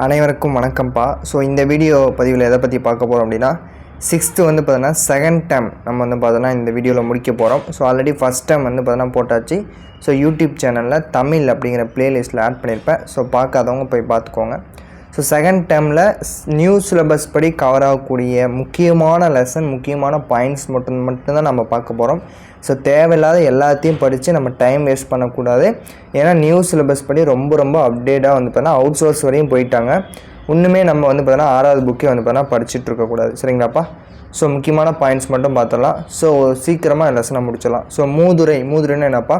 அனைவருக்கும் வணக்கம்ப்பா. ஸோ இந்த வீடியோ பதிவில் எதை பற்றி பார்க்க போகிறோம் அப்படின்னா, 6th வந்து பார்த்தோன்னா செகண்ட் டேர்ம் நம்ம வந்து பார்த்தோன்னா இந்த வீடியோவில் முடிக்க போகிறோம். ஸோ ஆல்ரெடி ஃபஸ்ட் டேர்ம் வந்து பார்த்தோன்னா போட்டாச்சு. ஸோ யூடியூப் சேனலில் தமிழ் அப்படிங்கிற ப்ளேலிஸ்ட்டில் ஆட் பண்ணியிருப்பேன். ஸோ பார்க்காதவங்க போய் பார்த்துக்கோங்க. ஸோ செகண்ட் டேர்மில் நியூ சிலபஸ் படி கவர் ஆகக்கூடிய முக்கியமான லெசன், முக்கியமான பாயிண்ட்ஸ் மட்டும்தான் நம்ம பார்க்க போகிறோம். ஸோ தேவையில்லாத எல்லாத்தையும் படித்து நம்ம டைம் வேஸ்ட் பண்ணக்கூடாது. ஏன்னா நியூ சிலபஸ் படி ரொம்ப அப்டேட்டாக வந்து பார்த்தா அவுட் சோர்ஸ் வரையும் போயிட்டாங்க. இன்னுமே நம்ம வந்து பார்த்தோன்னா 6வது புக்கே வந்து பார்த்தா படிச்சுட்டு இருக்கக்கூடாது. சரிங்களாப்பா? ஸோ முக்கியமான பாயிண்ட்ஸ் மட்டும் பார்த்துடலாம். ஸோ சீக்கிரமாக லெசனை முடிச்சிடலாம். ஸோ மூதுரைன்னு என்னப்பா?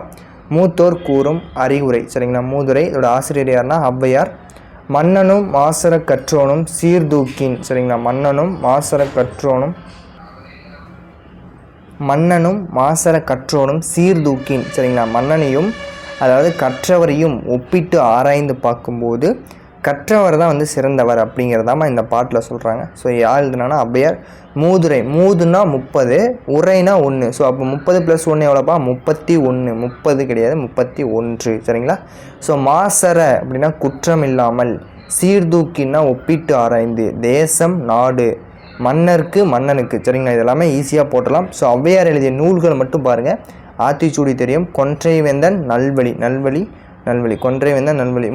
மூத்தோர் கூறும் அறிவுரை. சரிங்களா? மூதுரை இதோட ஆசிரியர் யாருன்னா ஔவையார். மன்னனும் மாசற கற்றோனும் சீர்தூக்கின். சரிங்களா? மன்னனும் மாசற கற்றோனும் சீர்தூக்கின். சரிங்களா? மன்னனையும் அதாவது கற்றவரையும் ஒப்பிட்டு ஆராய்ந்து பார்க்கும்போது கற்றவர் தான் வந்து சிறந்தவர் அப்படிங்கிறதாம இந்த பாட்டில் சொல்கிறாங்க. ஸோ யார் எழுதுனா ஔவையார். மூதுரை, மூதுனா 30, உரைனா 1. ஸோ அப்போ 30 + 1 எவ்வளோப்பா? 31. 30 கிடையாது, 31. சரிங்களா? ஸோ மாசற அப்படின்னா குற்றம் இல்லாமல், சீர்தூக்கின்னா ஒப்பிட்டு ஆராய்ந்து, தேசம் நாடு, மன்னருக்கு மன்னனுக்கு. சரிங்களா? இதெல்லாமே ஈஸியாக போட்டலாம். ஸோ ஔவையார் எழுதிய நூல்கள் மட்டும் பாருங்கள். ஆத்திச்சூடி தெரியும், கொன்றைவேந்தன் நல்வழி, கொன்றைவேந்தன் நல்வழி.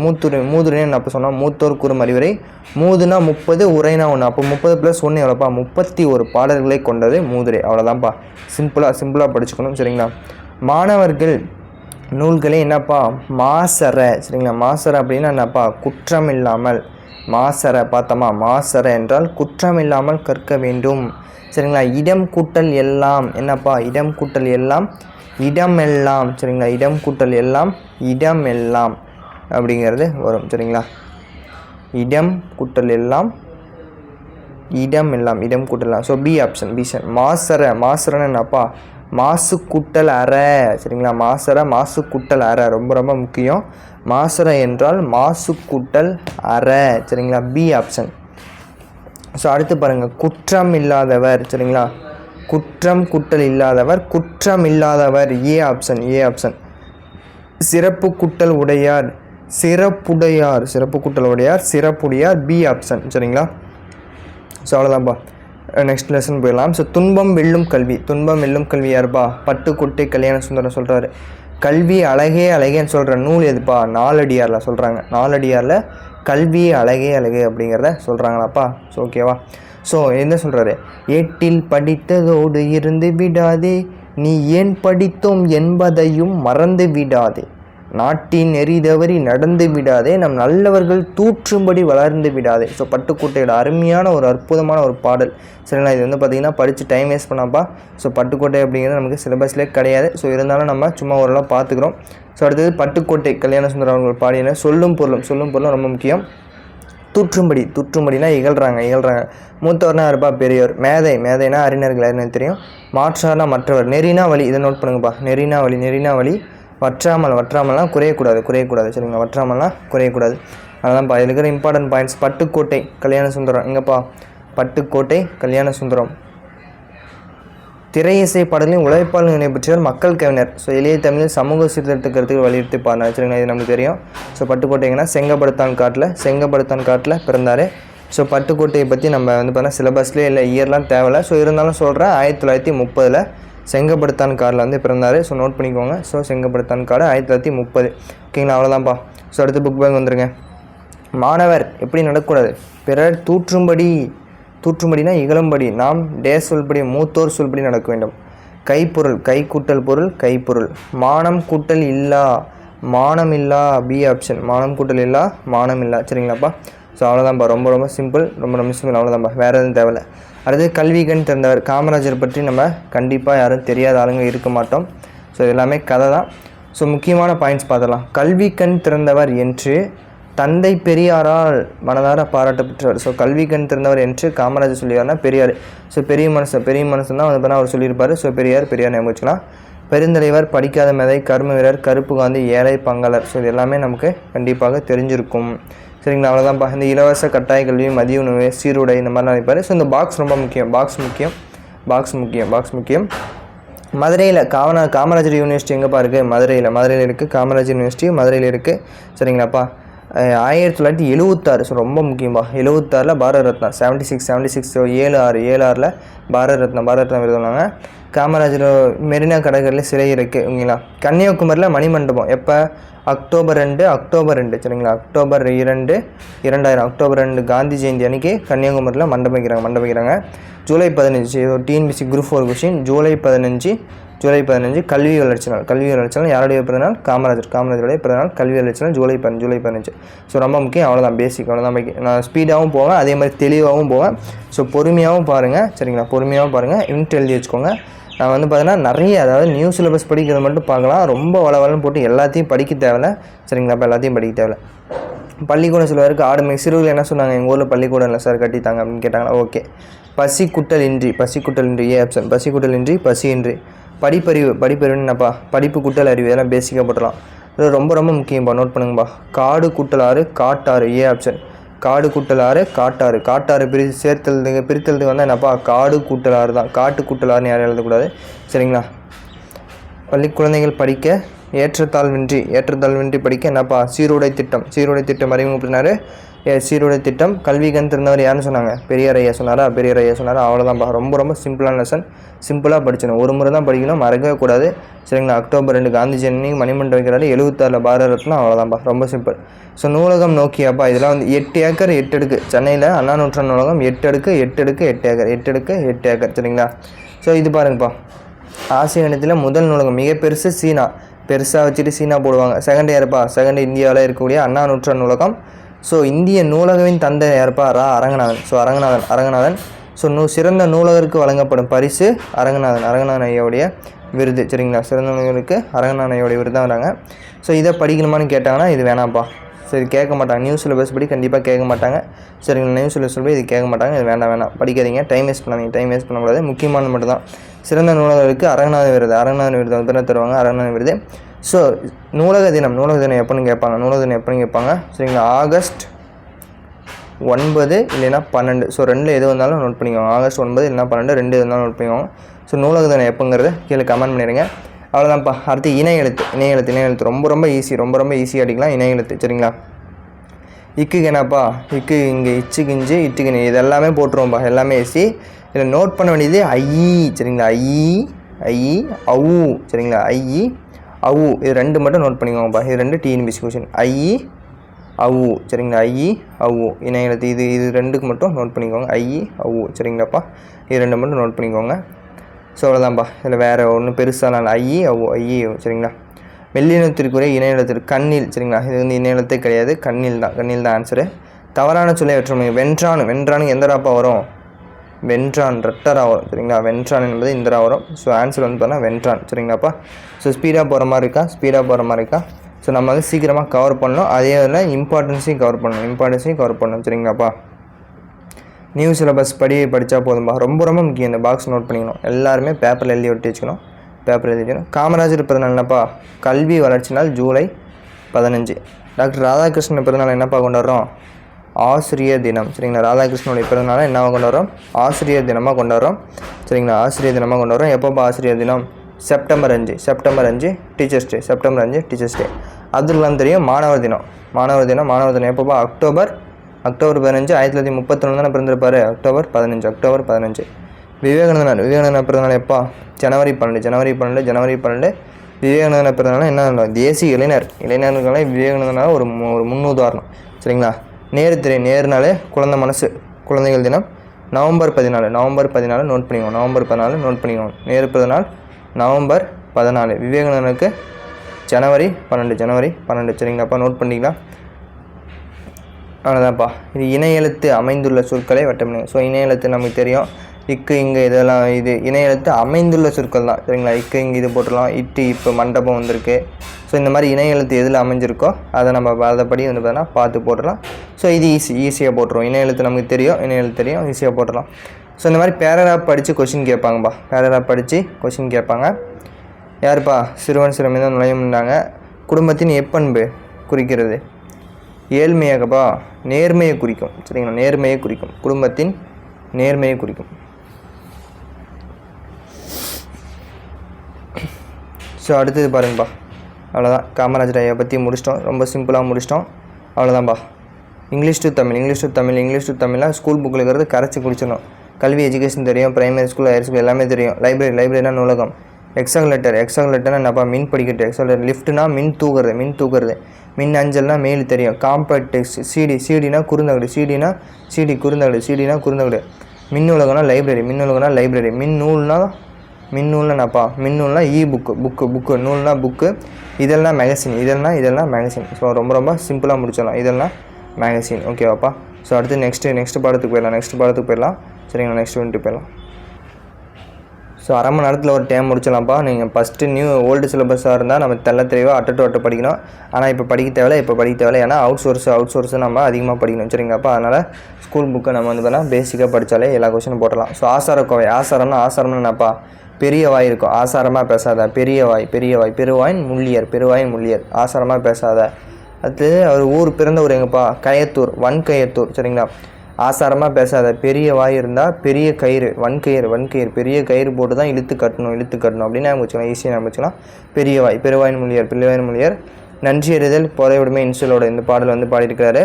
மூதுரைன்னு என்ன அப்போ சொன்னால் மூத்தோர் கூறும் அறிவுரை. மூதுனா 30, உரைனா 1. அப்போ 30 + 1 எவ்வளோப்பா? 31 பாடல்களை கொண்டது மூதுரை. அவ்வளோதான்ப்பா. சிம்பிளாக படிச்சுக்கணும். சரிங்களா? மாணவர்கள் நூல்களே என்னப்பா? மாசற. சரிங்களா? மாசற அப்படின்னா என்னப்பா? குற்றம் இல்லாமல். மாசற பார்த்தோமா? மாசற என்றால் குற்றம் இல்லாமல் கற்க வேண்டும். சரிங்களா? இடம் கூட்டல் எல்லாம் என்னப்பா? இடம் கூட்டல் எல்லாம், இடமெல்லாம். சரிங்களா? இடம் கூட்டல் எல்லாம், இடமெல்லாம் அப்படிங்கிறது வரும். சரிங்களா? இடம் கூட்டல் எல்லாம், இடமெல்லாம், இடம் கூட்டலாம். So B option. மாசறன்னு என்னப்பா? மாசு கூட்டல் அற. சரிங்களா? மாசு கூட்டல் அற ரொம்ப முக்கியம். மாசற என்றால் மாசு கூட்டல் அற. சரிங்களா? B option. ஸோ அடுத்து பாருங்கள், குற்றம் இல்லாதவர். சரிங்களா? குற்றம் கூட்டல் இல்லாதவர், குற்றம் இல்லாதவர். A option. சிறப்பு கூட்டல் உடையார், சிறப்புடையார். B option. சரிங்களா? ஸோ அவ்வளோதான்ப்பா. நெக்ஸ்ட் லெசன் போயிடலாம். ஸோ துன்பம் வெல்லும் கல்வி யாருப்பா? பட்டுக்கோட்டை கல்யாண சுந்தரம் சொல்கிறாரு. கல்வி அழகேன்னு சொல்கிற நூல் எதுப்பா? நாலடியாரில் சொல்கிறாங்க. நாலடியாரில் கல்வி அழகே அப்படிங்கிறத சொல்கிறாங்களாப்பா. ஸோ ஓகேவா? ஸோ என்ன சொல்கிறாரு? ஏட்டில் படித்ததோடு இருந்து விடாதே, நீ ஏன் படித்தோம் என்பதையும் மறந்து விடாதே, நாட்டின் நெறிதவறி நடந்து விடாதே, நம் நல்லவர்கள் தூற்றும்படி வளர்ந்து விடாதே. ஸோ பட்டுக்கோட்டையோட அருமையான ஒரு அற்புதமான ஒரு பாடல். சரிங்களா? இது வந்து பார்த்திங்கன்னா படித்து டைம் வேஸ்ட் பண்ணாப்பா. ஸோ பட்டுக்கோட்டை அப்படிங்கிறது நமக்கு சிலபஸ்லேயே கிடையாது. ஸோ இருந்தாலும் நம்ம சும்மா ஓரளவு பார்த்துக்கிறோம். ஸோ அடுத்தது பட்டுக்கோட்டை கல்யாண சுந்தரம் அவர்கள் பாடின சொல்லும் பொருளும் ரொம்ப முக்கியம். தூற்றும்படினா இகழ்றாங்க. மூத்தவர்னா இருப்பா பெரியவர். மேதைனா அறிஞர்கள் தெரியும். மாற்றார்னா மற்றவர். நெறினா வழி. இதை நோட் பண்ணுங்கப்பா. நெறினா வழி. வற்றாமல்லாம் குறையக்கூடாது. சரிங்களா? வற்றாமல்லாம் குறையக்கூடாது. அதெல்லாம்ப்பா இதில் இருக்கிற இம்பார்ட்டன்ட் பாயிண்ட்ஸ். பட்டுக்கோட்டை கல்யாண சுந்தரம் எங்கப்பா? பட்டுக்கோட்டை கல்யாண சுந்தரம். திரையிசை பாடலையும் உழைப்பால் நினைப்பற்றவர் மக்கள் கவிஞர். ஸோ எளிய தமிழில் சமூக சீர்திருத்த கருத்துக்கு வலியுறுத்தி பாடினார். சரிங்களா? இது நமக்கு தெரியும். ஸோ பட்டுக்கோட்டைங்கன்னா செங்கப்படுத்தான் காட்டில் பிறந்தார். ஸோ பட்டுக்கோட்டையை பற்றி நம்ம வந்து பார்த்தா சிலபஸ்லேயே இல்லை, இயர்லாம் தேவையில்லை. ஸோ இருந்தாலும் சொல்கிறேன், 1930 செங்கப்படுத்தான் காடில் வந்து பிறந்தார். ஸோ நோட் பண்ணிக்கோங்க. ஸோ செங்கப்படுத்தான் காடு 1930. ஓகேங்களா? அவ்வளோதான்ப்பா. ஸோ அடுத்து புக் பேக் வந்துருங்க. மாணவர் எப்படி நடக்கக்கூடாது? பிறர் தூற்றும்படினா இகழும்படி, நாம் சொல்படி, மூத்தோர் சொல்படி நடக்க வேண்டும். கைப்பொருள், கை கூட்டல் பொருள், கைப்பொருள். மானம் கூட்டல் இல்லா. B option. மானம் கூட்டல் இல்லா. சரிங்களாப்பா? ஸோ அவ்வளோதான்ப்பா. ரொம்ப சிம்பிள். அவ்வளோதான்ப்பா. வேறு எதுவும் தேவையில்லை. அடுத்து கல்வி கண் திறந்தவர். காமராஜர் பற்றி நம்ம கண்டிப்பாக யாரும் தெரியாத ஆளுங்க இருக்க மாட்டோம். ஸோ இது எல்லாமே கதை தான். ஸோ முக்கியமான பாயிண்ட்ஸ் பார்த்துடலாம். கல்வி கண் திறந்தவர் என்று தந்தை பெரியாரால் மனதார பாராட்ட பெற்றவர். ஸோ கல்வி கண் திறந்தவர் என்று காமராஜர் சொல்லியார்னா பெரியார். ஸோ பெரிய மனுஷன் தான் வந்து அவர் சொல்லியிருப்பார். ஸோ பெரியார் ஞாபகம் வச்சுக்கலாம். பெருந்தலைவர், படிக்காத மேதை, கர்ம வீரர், கருப்பு காந்தி, ஏழை பங்காளர். ஸோ இது எல்லாமே நமக்கு கண்டிப்பாக தெரிஞ்சிருக்கும். சரிங்களா? அவ்வளோதான்ப்பா. இந்த இலவச கட்டாய கல்வி, மதிய உணவு, சீருடை இந்த மாதிரிலாம் நினைப்பார். ஸோ இந்த பாக்ஸ் ரொம்ப முக்கியம். பாக்ஸ் முக்கியம். மதுரையில் காமராஜர் யூனிவர்சிட்டி எங்கேப்பா இருக்குது? மதுரையில் இருக்குது. காமராஜர் யூனிவர்சிட்டி மதுரையில் இருக்குது. சரிங்களாப்பா? 1976. ஸோ ரொம்ப முக்கியம்பா. 76ல் பாரத ரத்னா 76. ஸோ 76ல் பாரத ரத்னா விருது வாங்கினாங்க. காமராஜர் மெரினா கடற்கரையில் சிலை இருக்குது ஓகேங்களா. கன்னியாகுமரியில் மணிமண்டபம் எப்போ? அக்டோபர் 2 சரிங்களா. அக்டோபர் 2 2000 அக்டோபர் 2 காந்தி ஜெயந்தி அன்றைக்கி கன்னியாகுமரியில் மண்டபம் வைக்கிறாங்க. ஜூலை 15 டிஎன்பிசி குரூப் 4 கொஸ்டின். ஜூலை 15 கல்வி வளர்ச்சி நாள் யாருடைய பிறந்தநாள்? காமராஜருடைய பிறந்தநாள். கல்வி வளர்ச்சி நாள் ஜூலை 15. ஸோ ரொம்ப முக்கியம். அவ்வளோதான், பேசிக் அவ்வளோதான். நான் ஸ்பீடாகவும் போவேன், அதே மாதிரி தெளிவாகவும் போவேன். ஸோ பொறுமையாகவும் பாருங்கள் சரிங்களா. பொறுமையாகவும் பாருங்கள், இன்ட் எழுதி வச்சுக்கோங்க. நான் வந்து பார்த்தீங்கன்னா நிறைய, அதாவது நியூ சிலபஸ் படிக்கிறது மட்டும் பார்க்கலாம். ரொம்ப வளவலன்னு போட்டு எல்லாத்தையும் படிக்க தேவையில்ல சரிங்களா. இப்போ எல்லாத்தையும் படிக்க தேவையில்ல. பள்ளிக்கூடம் சிலவருக்கு ஆடு சிறுவில் என்ன சொன்னாங்க? எங்கள் ஊரில் பள்ளிக்கூடம் இல்லை சார், கட்டித்தாங்க அப்படின்னு கேட்டாங்களா. ஓகே. பசிக்குட்டல் இன்றி ஏ ஆப்ஷன். பசிக்குட்டல் இன்றி பசியின்றி. படிப்பறிவுன்னு என்னப்பா? படிப்பு கூட்டல் அறிவு, இதெல்லாம் பேசிக்காக போட்டலாம். இது ரொம்ப ரொம்ப முக்கியம்பா, நோட் பண்ணுங்கப்பா. காடு கூட்டல் ஆறு காட்டாறு, ஏ ஆப்ஷன். காடு கூட்டல் ஆறு காட்டாறு பிரித்தலுக்கு வந்து என்னப்பா? காடு கூட்டல் ஆறு தான். காட்டு கூட்டல் ஆறுன்னு யாரும் எழுதக்கூடாது சரிங்களா. பள்ளி குழந்தைகள் படிக்க ஏற்றத்தாழ்வின்றி படிக்க என்னப்பா? சீருடை திட்டம் அறிமுகப்படுத்தினார். சீருடை திட்டம். கல்வி கண் திறந்தவர் யாருன்னு சொன்னாங்க? பெரியார் ஐயா சொன்னாரா? அவ்வளோதான்ப்பா. ரொம்ப ரொம்ப சிம்பிளான லெசன். சிம்பிளாக படிச்சிடணும். ஒரு முறை தான் படிக்கணும், மறக்கவே கூடாது சரிங்களா. அக்டோபர் 2 காந்தி ஜெயந்தி மணிமண்டபம் வைக்கிறாரு. 76ல் பாரத ரத்னா. அவ்வளோதான்ப்பா, ரொம்ப சிம்பிள். ஸோ நூலகம் நோக்கியாப்பா. இதெல்லாம் வந்து 8 ஏக்கர் 8 அடுக்கு. சென்னையில் அண்ணா நூற்றாண்டு நூலகம் 8 அடுக்கு 8 ஏக்கர் சரிங்களா. ஸோ இது பாருங்கப்பா. ஆசிய கண்டத்தில் முதல் நூலகம் மிக பெருசு சீனா. பெருசாக வச்சுட்டு சீனா போடுவாங்க. செகண்ட் யாருப்பா? செகண்ட் இந்தியாவில் இருக்கக்கூடிய அண்ணா நூற்றாண்டு நூலகம். ஸோ இந்திய நூலகவின் தந்தை யாருப்பா? அரங்கநாதன். ஸோ அரங்கநாதன். ஸோ சிறந்த நூலகருக்கு வழங்கப்படும் பரிசு அரங்கநாதன் ஐயாவுடைய விருது சரிங்களா. சிறந்த நூலகருக்கு அரங்கநாதன் ஐயாவுடைய விருது தான் வராங்க. ஸோ இதை படிக்கணுமான்னு கேட்டாங்கன்னா இது வேணாம்ப்பா. சரி, கேட்க மாட்டாங்க. நியூ சிலபஸ் படி கண்டிப்பாக கேட்க மாட்டாங்க சரிங்களா. நியூ சிலபஸ் படி இது கேட்க மாட்டாங்க. இது வேண்டாம் படிக்காதீங்க. டைம் வேஸ்ட் பண்ணக்கூடாது. முக்கியமானது மட்டும் தான். சிறந்த நூலகருக்கு அரங்கநாதன் விருது வந்து தருவாங்க. அரங்கநாதன் விருது. ஸோ நூலக தினம் எப்போன்னு கேட்பாங்க சரிங்களா. ஆகஸ்ட் 9 இல்லைன்னா 12. ஸோ 2 எது வந்தாலும் நோட் பண்ணிக்கோங்க. ஆகஸ்ட் 9 இல்லைனா 12 2 எது வந்தாலும் நோட் பண்ணிக்கோங்க. ஸோ நூலக தினம் எப்போங்கிறத கீழே கமெண்ட் பண்ணிடுங்க. அவ்வளோதான்ப்பா. அடுத்து இணை எழுத்து ரொம்ப ரொம்ப ஈஸியாக அடிக்கலாம். இணை எழுத்து சரிங்களா. இக்குக்கு என்னப்பா? இக்கு இங்கே இச்சுக்கிஞ்சு இட்டுக்குன்னு இது எல்லாமே போட்டுருவோம்ப்பா. எல்லாமே ஈஸி. இதில் நோட் பண்ண வேண்டியது சரிங்களா. அவு சரிங்களா. அவு இது 2 மட்டும் நோட் பண்ணிக்கோங்கப்பா. இது 2 டிஎன்பிசி கொஸ்டின். அவு சரிங்களா. அவு இணை எழுத்து. இது 2க்கு மட்டும் நோட் பண்ணிக்கோங்க. அவு சரிங்களாப்பா. இது 2 மட்டும் நோட் பண்ணிக்கோங்க. ஸோ அவ்வளோதான்ப்பா. இதில் வேறு ஒன்றும் பெருசாக அவு சரிங்களா. மெல்லினத்திற்குரிய இணை எழுத்து கண்ணில் சரிங்களா. இது வந்து இணை எழுத்தே கிடையாது, கண்ணில் தான் ஆன்சரு. தவறான சொல்லை வெற்றுமை. வென்றான் எந்த ராப்பா வரும்? வென்றான் ரெட்டராக வரும் சரிங்களா. வென்றான் என்பது இந்தரா வரும். ஸோ ஆன்சர் வந்து பார்த்தா வென்றான் சரிங்களாப்பா. ஸோ ஸ்பீடாக போகிற மாதிரி இருக்கா. ஸோ நம்ம வந்து சீக்கிரமாக கவர் பண்ணணும். அதே இதில் இம்பார்ட்டன்ஸையும் கவர் பண்ணணும் சரிங்களாப்பா. நியூ சிலபஸ் படித்தா போதும்பா. ரொம்ப ரொம்ப முக்கியம். இந்த பாக்ஸ் நோட் பண்ணிக்கணும். எல்லாருமே பேப்பரில் எழுதி ஒட்டி வச்சுக்கணும். காமராஜர் பிறந்தநாள் என்னப்பா? கல்வி வளர்ச்சி நாள் ஜூலை 15. டாக்டர் ராதாகிருஷ்ணன் பிறந்தநாள் என்னப்பா கொண்டாடுறோம்? ஆசிரியர் தினம் சரிங்களா. ராதாகிருஷ்ணனுடைய பிறந்தநாளை என்னவா கொண்டாடுறோம்? ஆசிரியர் தினமாக கொண்டாடுறோம் சரிங்களா. எப்போப்பா ஆசிரியர் தினம்? September 5 teachers day. Abdul Kalam தெரியும். மாணவர் தினம் எப்போப்பா? அக்டோபர் 15 1931 தானே பிறந்திருப்பார். அக்டோபர் 15. விவேகானந்தர் பிறந்தநாள் எப்பா? ஜனவரி 12. விவேகானந்தர் பிறந்தநாள் என்ன? தேசிய இளைஞர்களே விவேகானந்தனால ஒரு முன்னுதாரணம் சரிங்களா. நேருனாலே குழந்தை மனசு, குழந்தைகள் தினம் நவம்பர் 14 நோட் பண்ணிக்கோங்க. நேரு பிறந்தநாள் நவம்பர் 14. விவேகானந்தனுக்கு ஜனவரி 12 சரிங்களாப்பா. நோட் பண்ணிக்கலாம். அவ்வளோதான்ப்பா. இது இணை எழுத்து அமைந்துள்ள சொற்களை வட்டமிடுங்க. ஸோ இணை எழுத்து நமக்கு தெரியும். இக்கு இங்கே இதெல்லாம் இது இணை எழுத்து அமைந்துள்ள சொற்கள் தான் சரிங்களா. இக்கு இங்கே இது போட்டுடலாம். இப்போ மண்டபம் வந்திருக்கு. ஸோ இந்த மாதிரி இணை எழுத்து எதில் அமைஞ்சிருக்கோ அதை நம்ம அதைப்படி வந்து பார்த்தீங்கன்னா பார்த்து போட்டுடலாம். ஸோ இது ஈஸியாக போட்டுருவோம். இணை எழுத்து நமக்கு தெரியும், ஈஸியாக போட்டுடலாம். ஸோ இந்த மாதிரி பேராகிராஃப் படித்து கொஷின் கேட்பாங்க. யாருப்பா? சிறுவன் சிறுமி தான் நுழையும்னாங்க. குடும்பத்தின் எப்பண்பு குறிக்கிறது? ஏழ்மையாகப்பா நேர்மையை குறிக்கும் சரிங்களா. குடும்பத்தின் நேர்மையை குறிக்கும். ஸோ அடுத்தது பாருங்கப்பா. அவ்வளோதான். காமராஜர் ஐயா பற்றி முடிச்சிட்டோம். ரொம்ப சிம்பிளாக முடிச்சிட்டோம். அவ்வளோதான்ப்பா. இங்கிலீஷ் டு தமிழ்லாம் ஸ்கூல் புக்கில் இருக்கிறது கரைச்சி குடிச்சிடணும். கல்வி எஜுகேஷன் தெரியும், பிரைமரி ஸ்கூல், ஹையர் ஸ்கூல் எல்லாமே தெரியும். லைப்ரரினா நூலகம். எக்ஸாலேட்டர்னா என்னப்பா, மின் படிக்கட்டு. எக்ஸாலேட்டர். லிஃப்ட்னா மின் தூக்குறது. மின் அஞ்சல்னா மெயில் தெரியும். Compact text. சிடினா குறுந்தகடு. சிடினா குறுந்தகடு. மின் நூலகம்னா லைப்ரரி. மின்னூல்னா என்னப்பா, மின்னூல்னா புக்கு. நூல்னா புக்கு. இதெல்லாம் மேகசின். ஸோ ரொம்ப சிம்பிளாக முடிச்சிடலாம். இதெல்லாம் மேகசின். ஓகேவாப்பா. ஸோ அடுத்து நெக்ஸ்ட் பாடத்துக்கு போயிடலாம். சரிங்களா, நெக்ஸ்ட் வந்துட்டு போயிடலாம். ஸோ அரை மணி நேரத்தில் ஒரு டைம் முடிச்சிடலாம்ப்பா. நீங்கள் ஃபஸ்ட்டு ஓல்டு சிலபஸாக இருந்தால் நம்ம தெளிவாக அட்டை படிக்கணும். ஆனால் இப்போ படிக்க தேவையில்லை. ஏன்னா அவுட் சோர்ஸு நம்ம அதிகமாக படிக்கணும். சரிங்களாப்பா. அதனால் ஸ்கூல் புக்கை நம்ம வந்து பார்த்தா பேசிக்காக படித்தாலே எல்லா கொஸ்டினும் போட்டலாம். ஸோ ஆசாரக்கோவை. ஆசாரம்னா என்னப்பா, பெரிய வாய் இருக்கும். ஆசாரமாக பேசாத. பெரிய வாய். பெருவாயின் முள்ளியர். ஆசாரமாக பேசாத. அடுத்து அவர் ஊர் பிறந்த ஊர் எங்கப்பா, கயத்தூர். வன்கயத்தூர். சரிங்களா. ஆசாரமாக பேசாத. பெரிய வாய் இருந்தால் பெரிய கயிறு, வன்கயிறு. பெரிய கயிறு போட்டு தான் இழுத்து கட்டணும் அப்படின்னு நம்ம வச்சுக்கலாம். ஈஸியாக நம்ம வச்சுக்கலாம். பெருவாயின் முள்ளியர். நன்றி அறிதல் பொறையுடைமை இன்சொலோட இந்த பாடல் வந்து பாடியிருக்கிறாரு.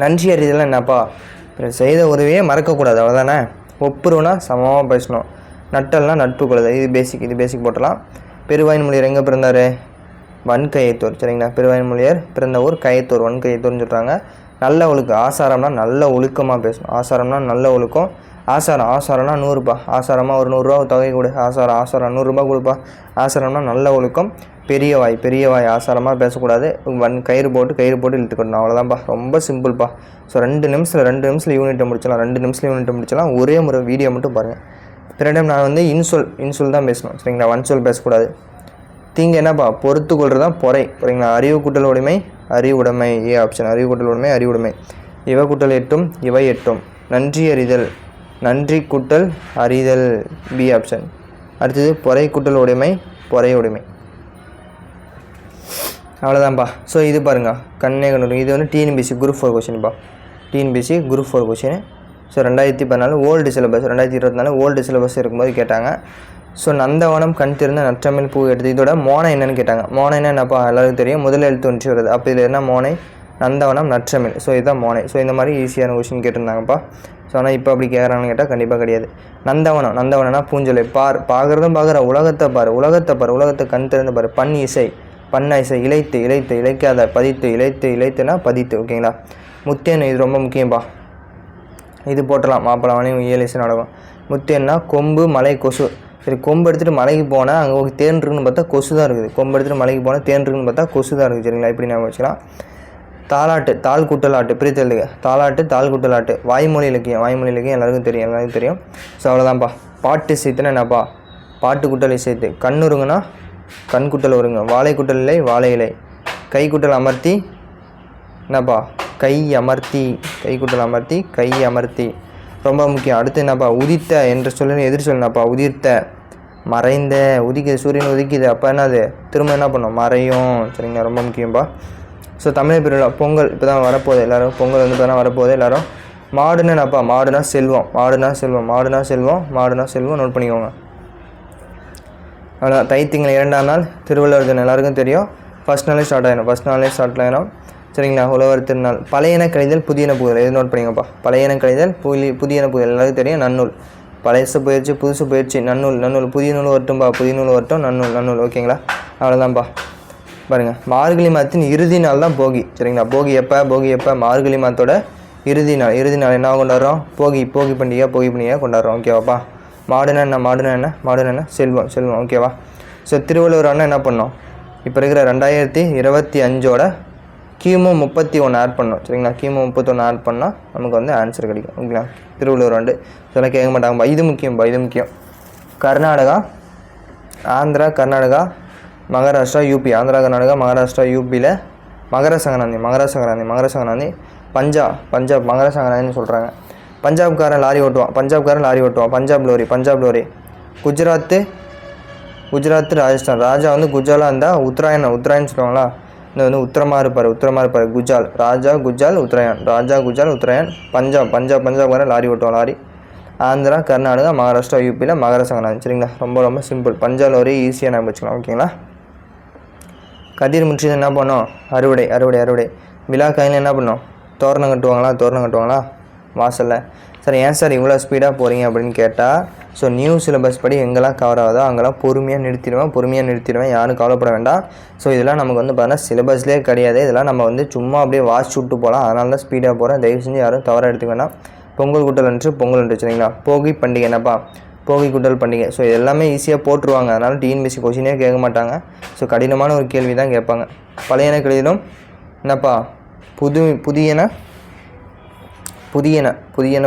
நன்றி அறிதல் என்னப்பா, செய்த உதவியே மறக்கக்கூடாது, அவ்வளோதானே. ஒப்புருவனா சமமாக பேசணும். நட்டல்னா நட்பு கொள்ளுது. இது பேசிக் போட்டலாம். பெருவாயின் முள்ளியர் எங்கே பிறந்தார், வன்கயத்தூர். சரிங்களா. பெருவாயின் முள்ளியர் பிறந்த ஊர் கயத்தூர், வன்கயத்தூர்னு சொல்கிறாங்க. நல்ல ஒழுக்கம். ஆசாரம்னா நல்ல ஒழுக்கமாக பேசணும். நல்ல ஒழுக்கம். ஆசாரம்னா 100 ஆசாரமாக ஒரு 100 ரூபா தொகை கொடு. ஆசாரம் 100 ரூபா கொடுப்பா. ஆசாரம்னா நல்ல ஒழுக்கம். பெரிய வாய். ஆசாரமாக பேசக்கூடாது. கயிறு போட்டு இழுத்துக்கணும். அவ்வளோதான்ப்பா. ரொம்ப சிம்பிள்ப்பா. ஸோ 2 நிமிஷத்தில் யூனிட்டை முடிச்சலாம். ஒரே முறை வீடியோ மட்டும் பாருங்கள். பிற டைம் நான் வந்து இன்சொல் தான் பேசணும். சரிங்களா. வன்சொல் பேசக்கூடாது. தீங்கு என்னப்பா, பொறுத்து கொள்வது தான் பொறை. சரிங்களா. அறிவு கூட்டல் உடைமை அறிவுடைமை. A option. அறிவு கூட்டல் உடைமை அறிவுடைமை. இவ கூட்டல் எட்டும் இவை எட்டும். நன்றி அறிதல். நன்றி கூட்டல் அறிதல். B option. அடுத்தது பொறை கூட்டல் உடைமை பொறையுடைமை. அவ்வளோதான்ப்பா. ஸோ இது பாருங்கள், கண்ணூர். இது வந்து TNPSC group 4 question. So 2014 old syllabus, 2024 old syllabus இருக்கும்போது கேட்டாங்க. ஸோ நந்தவனம் கண் திறந்த நற்றமிழ் பூ எடுத்து இதோட மோனை என்னன்னு கேட்டாங்க. மோனைன்னா என்னப்பா, எல்லாருக்கும் தெரியும், முதல் எழுத்து ஒன்றி வருது. அப்போ இதில் என்ன மோனை, நந்தவனம் நற்றமிழ். ஸோ இதுதான் மோனை. ஸோ இந்த மாதிரி ஈஸியான கொஷின் கேட்டிருந்தாங்கப்பா. ஸோ ஆனால் இப்போ அப்படி கேட்குறாங்கன்னு கேட்டால் கண்டிப்பாக கிடையாது. நந்தவனம்னா பூஞ்சொலை. பார்க்குறதும் உலகத்தை கண் திறந்து பாரு. பண்ண இசை. இழைக்காத. இழைத்துனா பதித்து. ஓகேங்களா. முத்தேன், இது ரொம்ப முக்கியம்ப்பா. இது போட்டலாம். மாப்பிளவாணி இயலிசை நாடகம். முத்தேன்னா கொம்பு, மலை, கொசு. சரி, கொம்பு எடுத்துகிட்டு மலைக்கு போனால் அங்கே ஒரு தேன் இருக்குன்னு பார்த்தா கொசு தான் இருக்குது. கொம்பு எடுத்துகிட்டு மலைக்கு போனால் தேன் இருக்குன்னு பார்த்தா கொசு தான் இருக்குது. சரிங்களா. இப்படி நான் வச்சுக்கலாம். தாள் கூட்டலாட்டு பிரித்தெழுதுக. தாள் கூட்டலாட்டு. வாய்மொழி இலக்கியம் எல்லாருக்கும் தெரியும். ஸோ அவ்வளோதான்ப்பா. பாட்டு இசைத்துனா என்னப்பா, பாட்டு குட்டல் இசைத்து. கண்ணுருங்கன்னா கண் குட்டல் வருங்க. வாழை குட்டல் இல்லை வாழை இலை. கை குட்டல் அமர்த்தி என்னப்பா, கை அமர்த்தி. ரொம்ப முக்கியம். அடுத்து என்னப்பா, உதித்த என்ற சொல்லுன்னு எதிர் சொல்லணும்ப்பா. உதிர்த்த, மறைந்த. உதிக்குது, சூரியன் உதிக்குது. அப்போ என்னது, திரும்ப என்ன பண்ணும், மறையும். சரிங்களா. ரொம்ப முக்கியம்ப்பா. ஸோ தமிழ் பிரிவில் பொங்கல் இப்போ தான் வரப்போகுது. எல்லோரும் பொங்கல் வந்து இப்போ தான் வரப்போகுது எல்லோரும். மாடுன்னு என்னப்பா, மாடுனா செல்வம். நோட் பண்ணிக்கோங்க. அவ்வளோதான். தைத்திங்கள் 2ஆம் நாள் திருவள்ளுவர் தினம் எல்லாருக்கும் தெரியும். ஃபஸ்ட் நாளே ஸ்டார்ட் ஆகிடும். சரிங்களா. உழவர் திருநாள். பழையன கழிதல் புதியன புகுதல். இது நோட் பண்ணிங்கப்பா. பழையன கழிதல் புதியன புகுதல் எல்லாருக்கும் தெரியும். நன்னூல். பழைய பயிற்சி புதுசு பயிற்சி. நன்னூல். புதிய நூல் வரட்டும். நன்னூல். ஓகேங்களா. அவ்வளோதான்ப்பா. பாருங்கள், மார்கழி மாதத்தின் இறுதி நாள் தான் போகி. சரிங்களா. போகி எப்போ, மார்கழி மாதத்தோட இறுதி நாள் என்ன கொண்டாடுறோம், போகி பண்டிகை கொண்டாடுறோம். ஓகேவாப்பா. மாடுனா என்ன, செல்வம். ஓகேவா. ஸோ திருவள்ளுவர் அண்ணா என்ன பண்ணோம், இப்போ இருக்கிற 2025 கிமு 31 ஆட் பண்ணோம். சரிங்களா. கிமு 31 ஆட் பண்ணால் நமக்கு வந்து ஆன்சர் கிடைக்கும். ஓகேங்களா. திருவள்ளுவர் ஆண்டு இதெல்லாம் கேட்க மாட்டாங்கப்பா. இது முக்கியம். கர்நாடகா, ஆந்திரா, கர்நாடகா, மகாராஷ்டிரா, யூபி. ஆந்திரா, கர்நாடகா, மகாராஷ்டிரா, யூபியில் மகர சங்கராந்தி. பஞ்சாப் மகர சங்கராந்தின்னு சொல்கிறாங்க. பஞ்சாப்காரன் லாரி ஓட்டுவான். பஞ்சாப் லோரி. குஜராத்து, ராஜஸ்தான். ராஜா வந்து குஜாலாக இருந்தால் உத்தராயன் சொல்லுவாங்களா. இந்த வந்து உத்தரமாக இருப்பார். குஜால். குஜால், உத்தராயன். பஞ்சாப்காரன் லாரி ஓட்டுவான். லாரி. ஆந்திரா, கர்நாடகா, மகாராஷ்டிரா, யூபியில் மகர சங்கராந்தி. சரிங்களா. ரொம்ப சிம்பிள். பஞ்சாப் லோரி ஈஸியாக நம்ம வச்சுக்கலாம். ஓகேங்களா. கதிர் முற்றியது என்ன பண்ணோம், அறுவடை. விழா காலையில் என்ன பண்ணோம்? தோரணம் கட்டுவாங்களா வாசலில். சார் ஏன் சார் இவ்வளோ ஸ்பீடாக போகிறீங்க அப்படின்னு கேட்டால், ஸோ நியூ சிலபஸ் படி எங்கெல்லாம் கவர் ஆகுதோ அங்கெல்லாம் பொறுமையாக நிறுத்திடுவேன், யாரும் கவலைப்பட வேண்டாம். ஸோ இதெல்லாம் நமக்கு வந்து பார்த்தீங்கன்னா சிலபஸ்லேயே கிடையாது, இதெல்லாம் நம்ம வந்து சும்மா அப்படியே வாட்ச் விட்டு போகலாம். அதனால தான் ஸ்பீடாக போகிறேன். தயவு செஞ்சு யாரும் தவறாக எடுத்துக்க வேண்டாம். பொங்கல் குட்டல் சரிங்களா? போகி பண்டிகை என்னப்பா? போகி குட்டல் பண்டிகை. ஸோ இது எல்லாமே ஈஸியாக போட்டுருவாங்க. அதனால் டிஎன்பிஎஸ்சி கொஷினே கேட்க மாட்டாங்க. ஸோ கடினமான ஒரு கேள்வி தான் கேட்பாங்க. பழையன கழிதலும் என்னப்பா? புதியன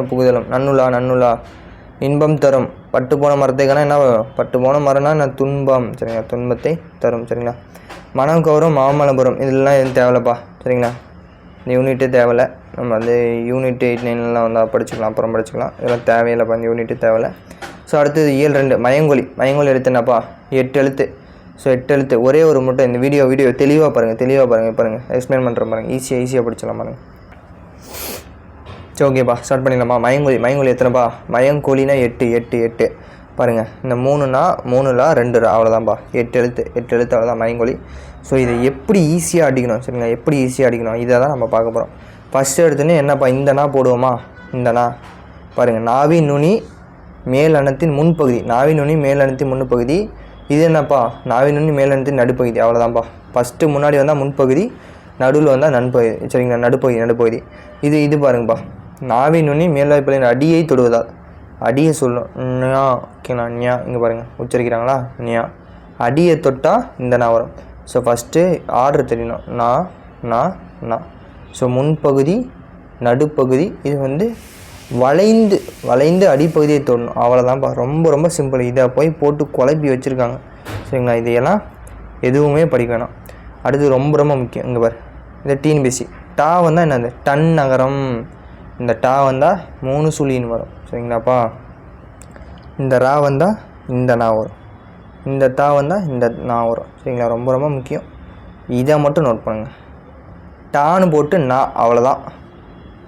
புகுதலும். நன்னுலா இன்பம் தரும். பட்டு போன மரத்தைக்கான என்ன? பட்டு போன மரம்னா என்ன? துன்பம். சரிங்களா? துன்பத்தை தரும். சரிங்களா? மனம் கவரும் மாமல்லபுரம். இதெல்லாம் எதுவும் தேவையில்லப்பா. சரிங்களா? இந்த யூனிட்டே தேவையில்லை. நம்ம வந்து யூனிட் 8, 9லாம் வந்து படிச்சுக்கலாம், அப்புறம் படிச்சுக்கலாம். இதெல்லாம் தேவையில்லைப்பா, இந்த யூனிட்டு தேவையில்லை. ஸோ அடுத்தது இயல் 2 மயங்கொலி எழுத்து என்னப்பா? 8 எழுத்து. ஸோ 8 எழுத்து. ஒரே ஒரு மட்டும் இந்த வீடியோ தெளிவாக பாருங்கள். எக்ஸ்பிளைன் பண்ணுறேன் பாருங்கள். ஈஸியாக படிச்சிடலாம் பாருங்கள். சரி ஓகேப்பா, ஸ்டார்ட் பண்ணிடலாமா? மயங்கொலி எத்தனைப்பா? மயங்கொலினா 8 பாருங்கள். இந்த 3னா 2 அவ்வளோதான்ப்பா. 8 எழுத்து அவ்வளோதான் மயங்கொலி. ஸோ இதை எப்படி ஈஸியாக அடிக்கணும்? சரிங்களா? எப்படி ஈஸியாக அடிக்கணும் இதை தான் நம்ம பார்க்க போகிறோம். ஃபஸ்ட்டு எடுத்துன்னு என்னப்பா? இந்தனா போடுவோமா? இந்தனா பாருங்கள். நாவி நுனி மேல் அணத்தின் முன்பகுதி. இது என்னப்பா? நாவி நுனி மேல் அணத்தின் நடுப்பகுதி. அவ்வளோதான்ப்பா. ஃபஸ்ட்டு முன்னாடி வந்தால் முன்பகுதி, நடுவில் வந்தால் நன்பகுதி. சரிங்களா? நடுப்பகுதி. இது பாருங்கப்பா. நாவி நுனி மேல்வாய்ப்பலின் அடியை தொடுவதால் அடியை சொல்லும். ஓகேண்ணா. ஞா இங்கே பாருங்கள் உச்சரிக்கிறாங்களா? ஞா. அடியை தொட்டால் இந்த நா வரும். ஸோ ஃபஸ்ட்டு ஆர்டர் தெரியணும். நா. ஸோ முன்பகுதி, நடுப்பகுதி. இது வந்து வளைந்து அடிப்பகுதியை தொடணும். அவ்வளோதான்ப்பா. ரொம்ப சிம்பிள். இதை போய் போட்டு குழப்பி வச்சுருக்காங்க. சரிங்களா? இதையெல்லாம் எதுவுமே படிக்க வேணாம். அடுத்து ரொம்ப முக்கியம். இங்கே பாரு, இந்த டிஎன்பிஎஸ்சி டா வந்தால் என்னது? டன் நகரம். இந்த டா வந்தால் 3 சுழின்னு வரும். சரிங்களாப்பா? இந்த ரா வந்தால் இந்த நா வரும், இந்த தா வந்தால் இந்த நா வரும். சரிங்களா? ரொம்ப முக்கியம். இதை மட்டும் நோட் பண்ணுங்கள். டான்னு போட்டு நா, அவ்வளோதான்.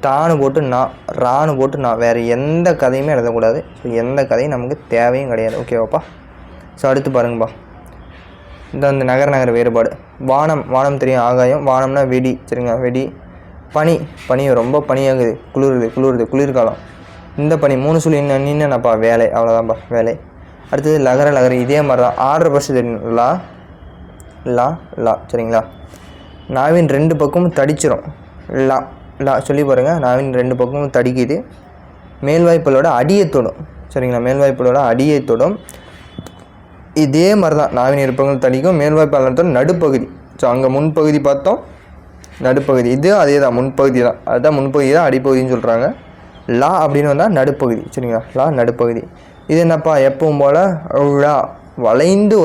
டான்னு போட்டு நா, ரான்னு போட்டு நா, வேறு எந்த கதையுமே எழுதக்கூடாது. ஸோ எந்த கதையும் நமக்கு தேவையும் கிடையாது. ஓகேவாப்பா? ஸோ அடுத்து பாருங்கப்பா. இந்த நகர வேறுபாடு. வானம் தெரியும், ஆகாயம். வானம்னா வெடி. சரிங்களா? வெடி. பனி ரொம்ப பனியாகுது, குளிர்காலம். இந்த பனி 3 சுழி என்னப்பா? வேலை. அவ்வளோதான்ப்பா, வேலை. அடுத்தது லகர. இதே மாதிரி தான். ஆர்டர் ஃபஸ்ட்டு தெரியும். லா. சரிங்களா? நாவின் 2 பக்கமும் தடிச்சிரும். லா சொல்லி பாருங்கள். நாவின் 2 பக்கமும் தடிக்குது. மேல்வாய்ப்பலோட அடியை தொடும். சரிங்களா? மேல்வாய்ப்பலோட அடியை தொடும். இதே மாதிரி தான். நாவின் 2 பக்கமும் தடிக்கும். மேல்வாய்ப்பாளத்தோட நடுப்பகுதி. ஸோ அங்கே முன்பகுதி பார்த்தோம், நடுப்பகுதி. இது அதே தான், முன்பகுதி தான். அதுதான் முன்பகுதி தான் அடிப்பகுதின்னு சொல்கிறாங்க. லா அப்படின்னு வந்தால் நடுப்பகுதி. சரிங்களா? லா நடுப்பகுதி. இது என்னப்பா? எப்பவும் போல் லா வளைந்து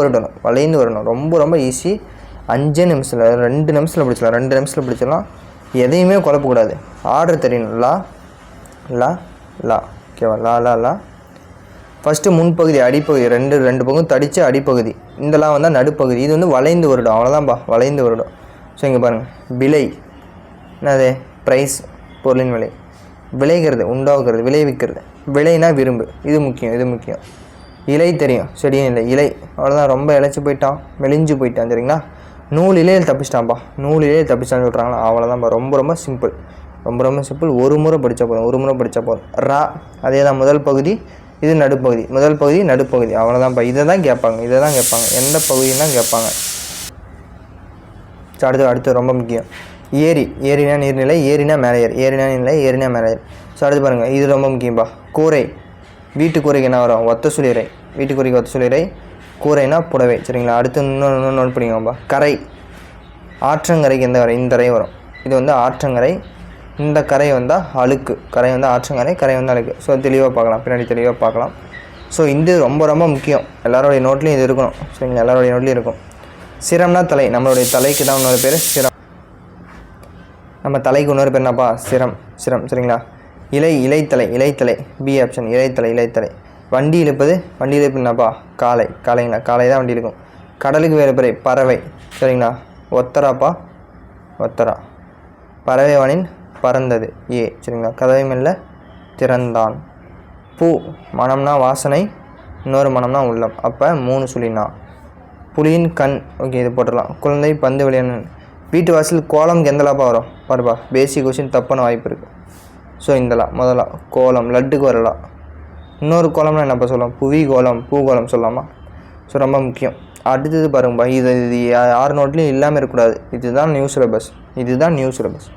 வரணும். ரொம்ப ஈஸி. 5 நிமிஷத்தில் 2 நிமிஷத்தில் படிச்சிடலாம். எதையுமே குழப்பக்கூடாது. ஆர்டர் தெரியணும். லா. ஓகேவா? லா. ஃபஸ்ட்டு முன்பகுதி, அடிப்பகுதி. ரெண்டு பக்கம் தடித்து அடிப்பகுதி. இந்த லா வந்தால் நடுப்பகுதி. இது வந்து வளைந்து வருடம். அவ்வளோதான்ப்பா, வளைந்து வருடம். ஸோ இங்கே பாருங்கள். விலை என்னது? ப்ரைஸ், பொருளின் விலை. விளைகிறது, உண்டாக்குறது, விளைவிக்கிறது. விளைனா விரும்பு. இது முக்கியம். இலை தெரியும், செடியும் இல்லை. இலை அவ்வளோதான். ரொம்ப மெலிஞ்சு போயிட்டான். சரிங்களா? நூல் இலையில் தப்பிச்சிட்டான்னு சொல்கிறாங்களா? அவ்வளோதான்ப்பா. ரொம்ப சிம்பிள். ஒரு முறை படித்தா போதும். ரா அதே தான். முதல் பகுதி, இது நடுப்பகுதி. முதல் பகுதி, நடுப்பகுதி. அவ்வளோதான்ப்பா. இதை தான் கேட்பாங்க. எந்த பகுதியும் கேட்பாங்க. அடுத்து ரொம்ப முக்கியம். ஏரினா நீர்நிலை, ஏரினா மேலே ஏறு. ஸோ அடுத்து பாருங்கள். இது ரொம்ப முக்கியம்ப்பா. கூரை. வீட்டு கூரைக்கு என்ன வரும்? ஒத்த சுழிரை. வீட்டு கூரைக்கு ஒத்த சுழிரை. கூரைனா புடவை. சரிங்களா? அடுத்து இன்னொன்று நோட் பண்ணிக்கோப்பா. கரை. ஆற்றங்கரைக்கு எந்த கரை? இந்த கரை வரும். இது வந்து ஆற்றங்கரை. இந்த கரை வந்தால் அழுக்கு. கரை வந்து ஆற்றங்கரை, கரை வந்து அழுக்கு. ஸோ தெளிவாக பார்க்கலாம், பின்னாடி தெளிவாக பார்க்கலாம். ஸோ இது ரொம்ப முக்கியம். எல்லாரோடைய நோட்லேயும் இது இருக்கணும். சரிங்களா? எல்லாரோடைய நோட்லேயும் இருக்கும். சிரம்னா தலை. நம்மளுடைய தலைக்கு தான் இன்னொரு பேர் சிரம். நம்ம தலைக்கு இன்னொரு பேர் என்னப்பா? சிரம். சரிங்களா? இலைத்தலை. B option. இலைத்தலை. வண்டி இழுப்பது என்னப்பா? காளைங்களா? காளை தான் வண்டி இழுக்கும். கடலுக்கு வேறு பிறை பறவை. சரிங்களா? ஒத்தரா. பறவைவானின் பறந்தது. சரிங்களா? கதவை மெல்ல திறந்தான். பூ. மனம்னா வாசனை, இன்னொரு மனம்னா உள்ளம். அப்போ 3 சுழினா. புலியின் கண். ஓகே, இது போட்டுடலாம். குழந்தை பந்து விளையாடு. வீட்டு வாசல் கோலம்க்கு எந்த லாப்பா வரும் பாருப்பா, பேசிக் கொஷின் தப்பான வாய்ப்பு இருக்குது. ஸோ இந்தலாம் முதல்ல கோலம் லட்டுக்கு வரலாம். இன்னொரு கோலம்னா என்னப்பா சொல்லலாம், புவி கோலம் பூகோளம் சொல்லலாமா? ஸோ ரொம்ப முக்கியம். அடுத்தது பாருங்கப்பா, இது யார் நோட்லேயும் இல்லாமல் இருக்கக்கூடாது. இதுதான் நியூ சிலபஸ், இதுதான் நியூ சிலபஸ்.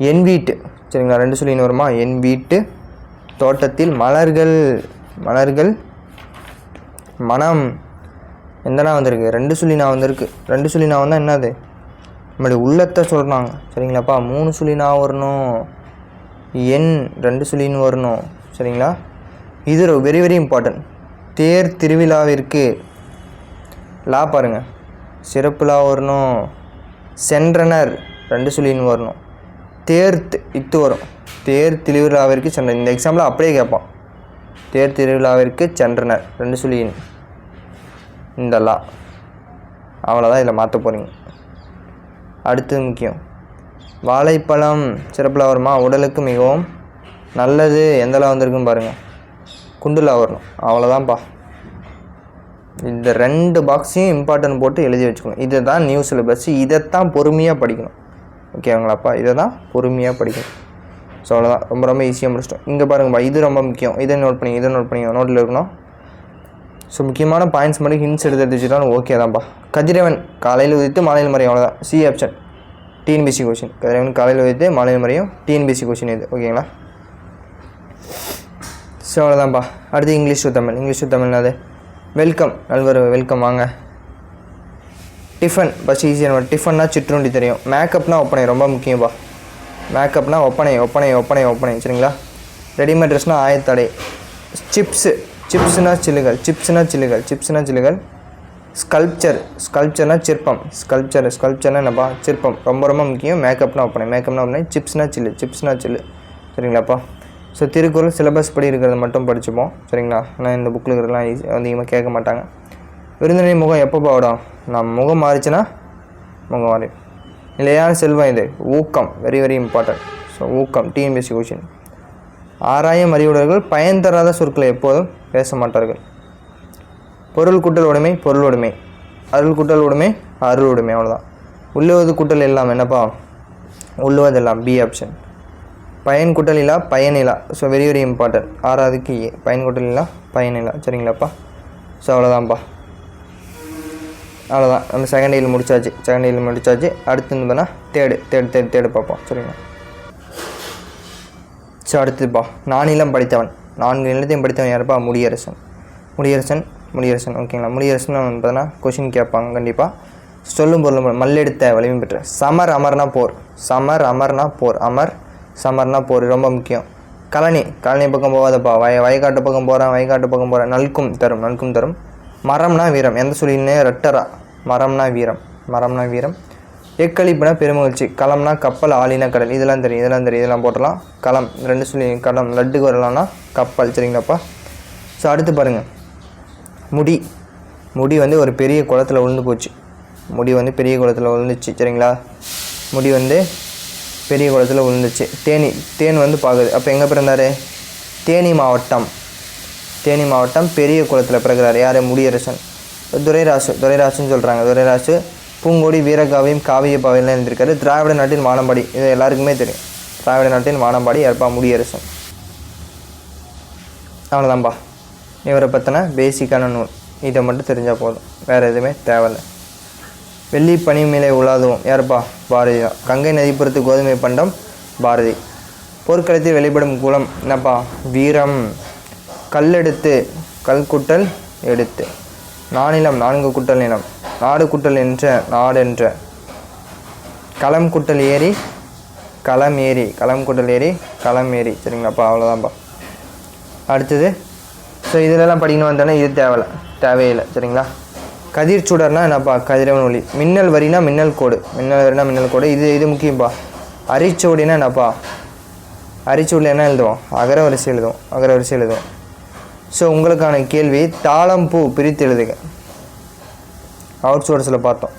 என் வீட்டு சரிங்களா, 2 சொல்லின்னு வருமா? என் வீட்டு தோட்டத்தில் மலர்கள் மலர்கள் மனம் எந்தனா வந்திருக்கு? 2 சொல்லி நான் வந்திருக்கு. 2 சொல்லி நான் வந்தால் என்னது? நம்மளுடைய உள்ளத்தை சொல்கிறாங்க சரிங்களாப்பா. 3 சொல்லி நான் வரணும், என் 2 சொல்லின்னு வரணும் சரிங்களா. இது வெரி வெரி இம்பார்ட்டன்ட். தேர் திருவிழாவிற்கு லா பாருங்கள், சிறப்புலா வரணும். சென்றனர் 2 சொல்லின்னு வரணும். தேர் இத்து வரும், தேர் திருவிழாவிற்கு சென்ற. இந்த எக்ஸாம்பிள் அப்படியே கேட்பான். தேர் திருவிழாவிற்கு சென்றனர் 2 சொல்லின் இந்த லா. அவ்வளோதான், இதில் மாற்ற போகிறீங்க. அடுத்தது முக்கியம், வாழைப்பழம் சிறப்புலா வருமா? உடலுக்கு மிகவும் நல்லது எந்தெல்லாம் வந்திருக்குன்னு பாருங்கள், குண்டுலா வரணும். அவ்வளோதான்ப்பா. இந்த 2 பாக்ஸையும் இம்பார்ட்டன்ட் போட்டு எழுதி வச்சுக்கணும். இதை தான் நியூ சிலபஸ், இதைத்தான் பொறுமையாக படிக்கணும். ஓகேங்களாப்பா, இதை தான் பொறுமையாக படிக்கணும். ஸோ அவ்வளோதான், ரொம்ப ரொம்ப ஈஸியாக முடிச்சிட்டோம். இங்கே பாருங்கப்பா, இது ரொம்ப முக்கியம். இதை நோட் பண்ணி நோட்டில் இருக்கணும். ஸோ முக்கியமான பாயிண்ட்ஸ் மட்டும் ஹிண்ட்ஸ் எடுத்து வச்சுட்டாலும் ஓகே தான்ப்பா. கதிரவன் காலையில் உதித்து மாலையில் மறையும், அவ்வளோதான். C option TNPSC question. கதிரவன் காலையில் உதித்து மாலையில் மறையும் டிஎன்பிசி கொஷின் இது. ஓகேங்களா? ஸோ அவ்வளோதான்ப்பா. அடுத்து இங்கிலீஷ் டு தமிழ் அது வெல்கம், நல்வரவு, வெல்கம் வாங்க. டிஃபன் ஃபஸ்ட் ஈஸியாக. டிஃபன்னா சிற்றுண்டி தெரியும். மேக்கப்னா ஒப்பனை, ரொம்ப முக்கியம்ப்பா. மேக்கப்னா ஒப்பனை சரிங்களா. ரெடிமேட் ட்ரெஸ்னால் ஆயத்தடை. சிப்ஸ்னா சில்லுகள். ஸ்கல்ப்சர்னா சிற்பம். ஸ்கல்ப்சர்னா என்னப்பா? சிற்பம். ரொம்ப ரொம்ப முக்கியம். மேக்கப்னா ஒப்பனை. சிப்ஸ்னா சில்லு சரிங்களாப்பா. ஸோ திருக்குறள் சிலபஸ் படி இருக்கிறது மட்டும் படிச்சுப்போம் சரிங்களா. ஆனால் இந்த புக்கில் இருக்கிறதுலாம் அதிகமாக கேட்க மாட்டாங்க. விருந்தினை முகம் எப்போ பாவிடும்? நம்ம முகம் மாறிச்சுன்னா முகம் மாறி. நிலையான செல்வம் இது ஊக்கம், வெரி வெரி இம்பார்ட்டன்ட். ஸோ ஊக்கம் டிஎன்பிஎஸ்சி கொஷின். ஆராயும் அறிவுடையவர்கள் பயன் தராத சொற்களை எப்போதும் பேச மாட்டார்கள். பொருள் கூட்டல் உடைமை, அருள் கூட்டல் உடைமை, அவ்வளோதான். உள்ளுவது கூட்டல் எல்லாம் என்னப்பா? உள்ளுவதெல்லாம் பி ஆப்ஷன். பயன் கூட்டல் இல்லா, பயனிலா. So very very important. 6வதுக்கு ஏ, பயன் கூட்டல் இல்லா, பயனிலா சரிங்களாப்பா. ஸோ அவ்வளோதான்ப்பா. அவ்வளோதான், நம்ம செகண்ட் இயர் முடிச்சாச்சு. அடுத்து வந்து பார்த்தா தேர்டு பார்ப்போம் சரிங்களா. ஸோ அடுத்ததுப்பா, 4 நிலம் படித்தவன். 4 நிலத்தையும் படித்தவன் யாருப்பா? முடியரசன். ஓகேங்களா. முடியரசன் வந்து பார்த்தோன்னா கொஷின் கேட்பாங்க கண்டிப்பாக. சொல்லும் பொருளும் மல்லெடுத்த வலிமை பெற்ற. அமர்னா போர். சமர்னா போர், ரொம்ப முக்கியம். கழனி பக்கம் போகாதப்பா. வயக்காட்டு பக்கம் போகிறேன். நல்கும் தரும். மரம்னா வீரம், எந்த சொல்லின்னு ரெட்டரா. மரம்னா வீரம். எக்களிப்புனா பெருமகிழ்ச்சி. களம்னா கப்பல், ஆளினா கடல். இதெல்லாம் தெரியும், இதெல்லாம் போட்டலாம். களம் 2 சொல்லி களம் லட்டுக்கு வரலாம்னா கப்பல் சரிங்களாப்பா. ஸோ அடுத்து பாருங்கள், முடி வந்து ஒரு பெரிய குளத்தில் விழுந்து போச்சு. சரிங்களா. முடி வந்து பெரிய குளத்தில் விழுந்துச்சு. தேன் வந்து பார்க்குது. அப்போ எங்கே பிறந்தார்? தேனி மாவட்டம் பெரிய குளத்தில் பிறகுறாரு. யார்? முடியரசன். துரைராசுன்னு சொல்கிறாங்க. துரைராசு பூங்கோடி, வீரகாவியம், காவிய பாவையெல்லாம் இருந்திருக்காரு. திராவிட நாட்டின் வானம்பாடி, இது எல்லாருக்குமே தெரியும். திராவிட நாட்டின் வானம்பாடி யாருப்பா? முடியரசன். அவ்வளோதான்ப்பா. இவரை பற்றின பேசிக்கான நூல் இதை மட்டும் தெரிஞ்சால் போதும், வேறு எதுவுமே தேவையில்லை. வெள்ளி பனி மேலே உலாதுவோம் யாருப்பா? பாரதி தான். கங்கை நதிப்புறத்து கோதுமை பண்டம் பாரதி. போர்க்களத்தில் வெளிப்படும் குலம் என்னப்பா? வீரம். கல் குட்டல் எடுத்து. நானிலம் 4 குட்டல் நிலம். நாடு குட்டல் நாடென்ற. களம் குட்டல் ஏரி, களம் ஏரி சரிங்களாப்பா. அவ்வளோதான்ப்பா. அடுத்தது ஸோ இதிலெல்லாம் படிக்கணும் வந்தோன்னா இது தேவையில்லை சரிங்களா. கதிர் சுடர்னா என்னப்பா? கதிரவன் ஒளி. மின்னல் வரினா மின்னல் கோடு. இது முக்கியம்ப்பா. அரிச்சுவடினா என்னப்பா? அரிச்சுவடியில் என்ன எழுதுவோம்? அகரவரிசை எழுதுவோம். ஸோ உங்களுக்கான கேள்வி, தாளம்பூ பிரித்து எழுதுக. அவுட் சோர்ஸில் பார்த்தோம்.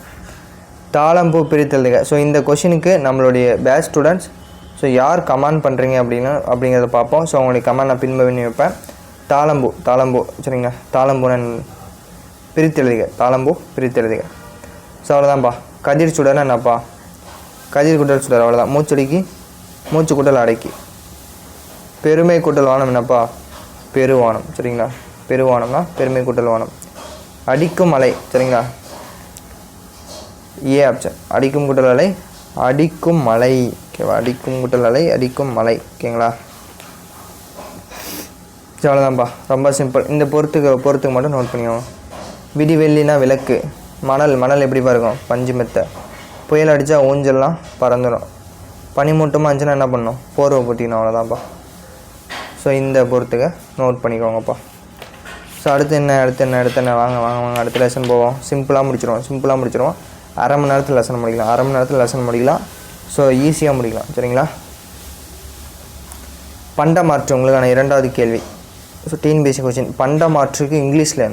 தாளம்பூ பிரித்து எழுதுக. ஸோ இந்த கொஷினுக்கு நம்மளுடைய பேட்ச் ஸ்டூடெண்ட்ஸ் ஸோ யார் கமெண்ட் பண்ணுறீங்க அப்படிங்கிறத பார்ப்போம். ஸோ உங்களுடைய கமெண்ட் நான் பின்பற்றி வைப்பேன். தாளம்பூ சரிங்களா. தாளம்பூன்னு பிரித்து எழுதுக. ஸோ அவ்வளோதான்ப்பா. கதிர் சுடர்னா என்னப்பா? கதிர் கூட்டல் சுடர், அவ்வளோதான். மூச்சடிக்கு மூச்சு கூட்டல் அடக்கி. பெருமை கூட்டல் வானம் என்னப்பா? பெருவானம். சரிங்களா? பெருவானம்னா பெருமை கூட்டல் வானம். அடிக்கும் அலை. சரிங்களா? A option. அடிக்கும் கூட்டல் அலை, அடிக்கும் மலை. ஓகேவா? அடிக்கும் கூட்டல் அலை, அடிக்கும் மலை. ஓகேங்களா? அவ்வளோதான்ப்பா, ரொம்ப சிம்பிள். இந்த பொறுத்துக்கு மட்டும் நோட் பண்ணிக்கோங்க. விடிவெள்ளினா விளக்கு. மணல் எப்படி இருக்கும்? பஞ்சு மெத்தை. புயல் அடித்தா ஊஞ்சல்லாம் பறந்துடும். பனிமூட்டமாக இருந்துச்சுன்னா என்ன பண்ணணும்? போர்வை போட்டிக்கணும். அவ்வளோதான்ப்பா. ஸோ இந்த பொறுத்துக்க நோட் பண்ணிக்கோங்கப்பா. ஸோ அடுத்து என்ன வாங்க அடுத்த லெசன் போவோம். சிம்பிளாக முடிச்சிடுவோம். அரை மணி நேரத்தில் லெசன் முடிக்கலாம். ஸோ ஈஸியாக முடிக்கலாம். சரிங்களா? பண்ட மாற்று உங்களுக்கான 2வது கேள்வி. So TNPSC question. பண்ட மாற்றுக்கு இங்கிலீஷில்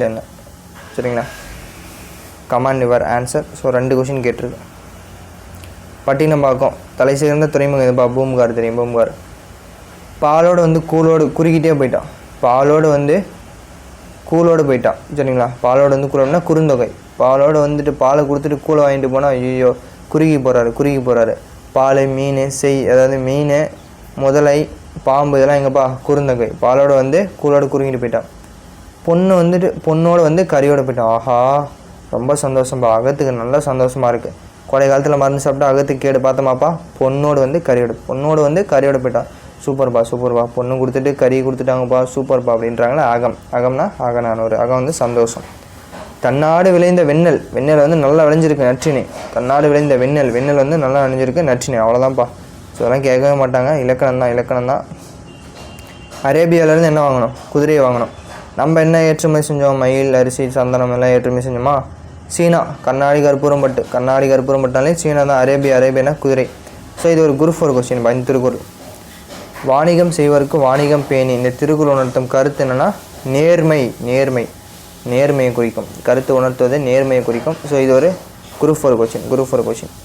என்ன? சரிங்களா? Command your answer. So 2 question கேட்டிருக்கு. பட்டினப்பாக்கம் தலை சிறந்த துறைமுகம் எதுப்பா? பூம்புகார். தெரியும், பூம்புகார். பாலோடு வந்து குறுக்கிட்டே போயிட்டான். கூலோடு போயிட்டான். சரிங்களா? பாலோடு வந்து கூலோடுனா குறுந்தொகை. பாலோடு வந்துட்டு பாலை கொடுத்துட்டு கூலை வாங்கிட்டு போனால் ஐயோ குறுகி போகிறாரு. பால், மீன், அதாவது மீன், முதலை, பாம்பு இதெல்லாம் எங்கப்பா? குறுந்தொகை. பாலோடு வந்து கூலோடு குறுங்கிட்டு போயிட்டான். பொண்ணோடு வந்து கறியோடு போயிட்டான். ஆஹா, ரொம்ப சந்தோஷம்ப்பா. அகத்துக்கு நல்லா சந்தோஷமாக இருக்குது. கோடை காலத்தில் மருந்து சாப்பிட்டா அகத்துக்கு கேடு பார்த்தோமாப்பா. பொண்ணோடு வந்து கறியோடு போயிட்டான். சூப்பர்ப்பா. பொண்ணு கொடுத்துட்டு கறி கொடுத்துட்டாங்கப்பா, சூப்பர்ப்பா அப்படின்றாங்களே. அகம்னா அகநானூறு. அகம் வந்து சந்தோஷம். தன்னாடு விளைந்த வெண்ணெல் வந்து நல்லா விளைஞ்சிருக்கு, நற்றினை. தன்னாடு விளைந்த வெண்ணெல் வந்து நல்லா விளைஞ்சிருக்கு, நற்றினை. அவ்வளோதான்ப்பா. ஸோ அதெல்லாம் கேட்கவே மாட்டாங்க. இலக்கணம் தான். அரேபியாவிலேருந்து என்ன வாங்கணும்? குதிரையை வாங்கணும். நம்ம என்ன ஏற்றுமதி செஞ்சோம்? மயில், அரிசி, சந்தனம் எல்லாம் ஏற்றுமதி செஞ்சோமா? சீனா. கண்ணாடி கற்பூரம்பட்டாலே சீனா தான். அரேபியானா குதிரை. ஸோ இது ஒரு குரூப் 4 கொஸ்டின். இந்த திருக்குறள். வாணிகம் செய்வதற்கு வாணிகம் பேணி. இந்த திருக்குறள் உணர்த்தும் கருத்து என்னென்னா நேர்மையை குறிக்கும். கருத்து உணர்த்துவது நேர்மையை குறிக்கும். ஸோ இது ஒரு குரூப் 4 கொஸ்டின்.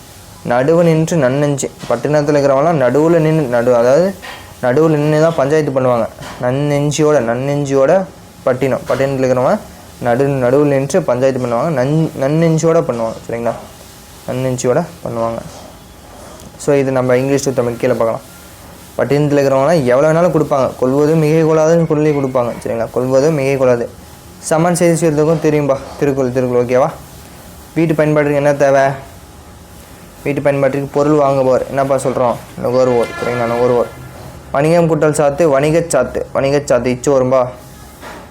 நடுவு நின்று நன்னெஞ்சு. பட்டினத்தில் இருக்கிறவங்களாம் நடுவில் நின்று தான் பஞ்சாயத்து பண்ணுவாங்க. நன்னெஞ்சியோட பட்டினத்தில் இருக்கிறவங்க நடுவில் நின்று பஞ்சாயத்து பண்ணுவாங்க. நன்னெஞ்சோட பண்ணுவாங்க. சரிங்களா? நன்னெஞ்சியோட பண்ணுவாங்க. ஸோ இது நம்ம இங்கிலீஷ் டு தமிழ் கீழே பார்க்கலாம். பட்டினத்தில் இருக்கிறவங்களாம் எவ்வளோ வேணாலும் கொடுப்பாங்க. கொள்வதும் மிகை கொள்ளாதுன்னு சொல்லி கொடுப்பாங்க. சரிங்களா? கொள்வதும் மிகை கொள்ளாது. சமன் செய்து செய்கிறதுக்கும் தெரியும்பா. திருக்குறள். ஓகேவா? வீட்டு பயன்பாட்டுக்கு என்ன தேவை? வீட்டு பயன்பாட்டுக்கு பொருள் வாங்குவோர் என்னப்பா சொல்கிறோம்? நுகர்வோர். சரிங்களா? நுகர்வோர். வணிகம் கூட்டல் சாத்து, வணிகச்சாத்து இச்சு வரும்பா.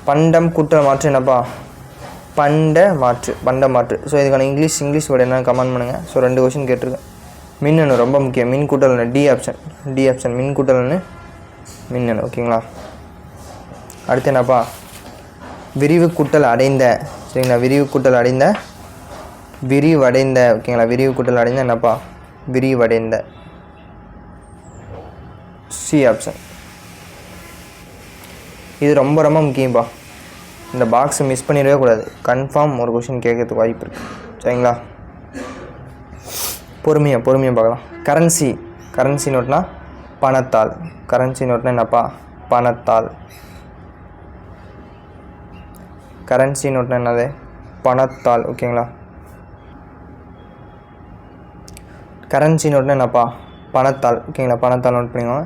பண்டம் கூட்டல் மாற்று என்னப்பா? பண்ட மாற்று. ஸோ இதுக்கான இங்கிலீஷ் வேர்டு என்ன கமெண்ட் பண்ணுங்கள். ஸோ 2 கொஸ்டின் கேட்டிருக்கேன். மின்னணு ரொம்ப முக்கியம். மின் கூட்டல் டி ஆப்ஷன். மின் கூட்டல் மின்னணு. ஓகேங்களா? அடுத்து என்னப்பா? விரிவு கூட்டல் அடைந்த. சரிங்களா? விரிவடைந்த. ஓகேங்களா? விரிவு கூட்டல் அடைந்த என்னப்பா? விரிவடைந்த. C option. இது ரொம்ப முக்கியம்ப்பா. இந்த பாக்ஸை மிஸ் பண்ணிடவே கூடாது. கன்ஃபார்ம் ஒரு கொஸ்டின் கேட்கறதுக்கு வாய்ப்பு இருக்குது. சரிங்களா? பொறுமையாக பார்க்கலாம். கரன்சி நோட்னா பணத்தால். என்னப்பா? பணத்தால். கரன்சி நோட்னா என்னது? பணத்தால். ஓகேங்களா? கரன்சி நோட்னா என்னப்பா? பணத்தால். ஓகேங்களா? பணத்தால் நோட் பண்ணிக்கோங்க.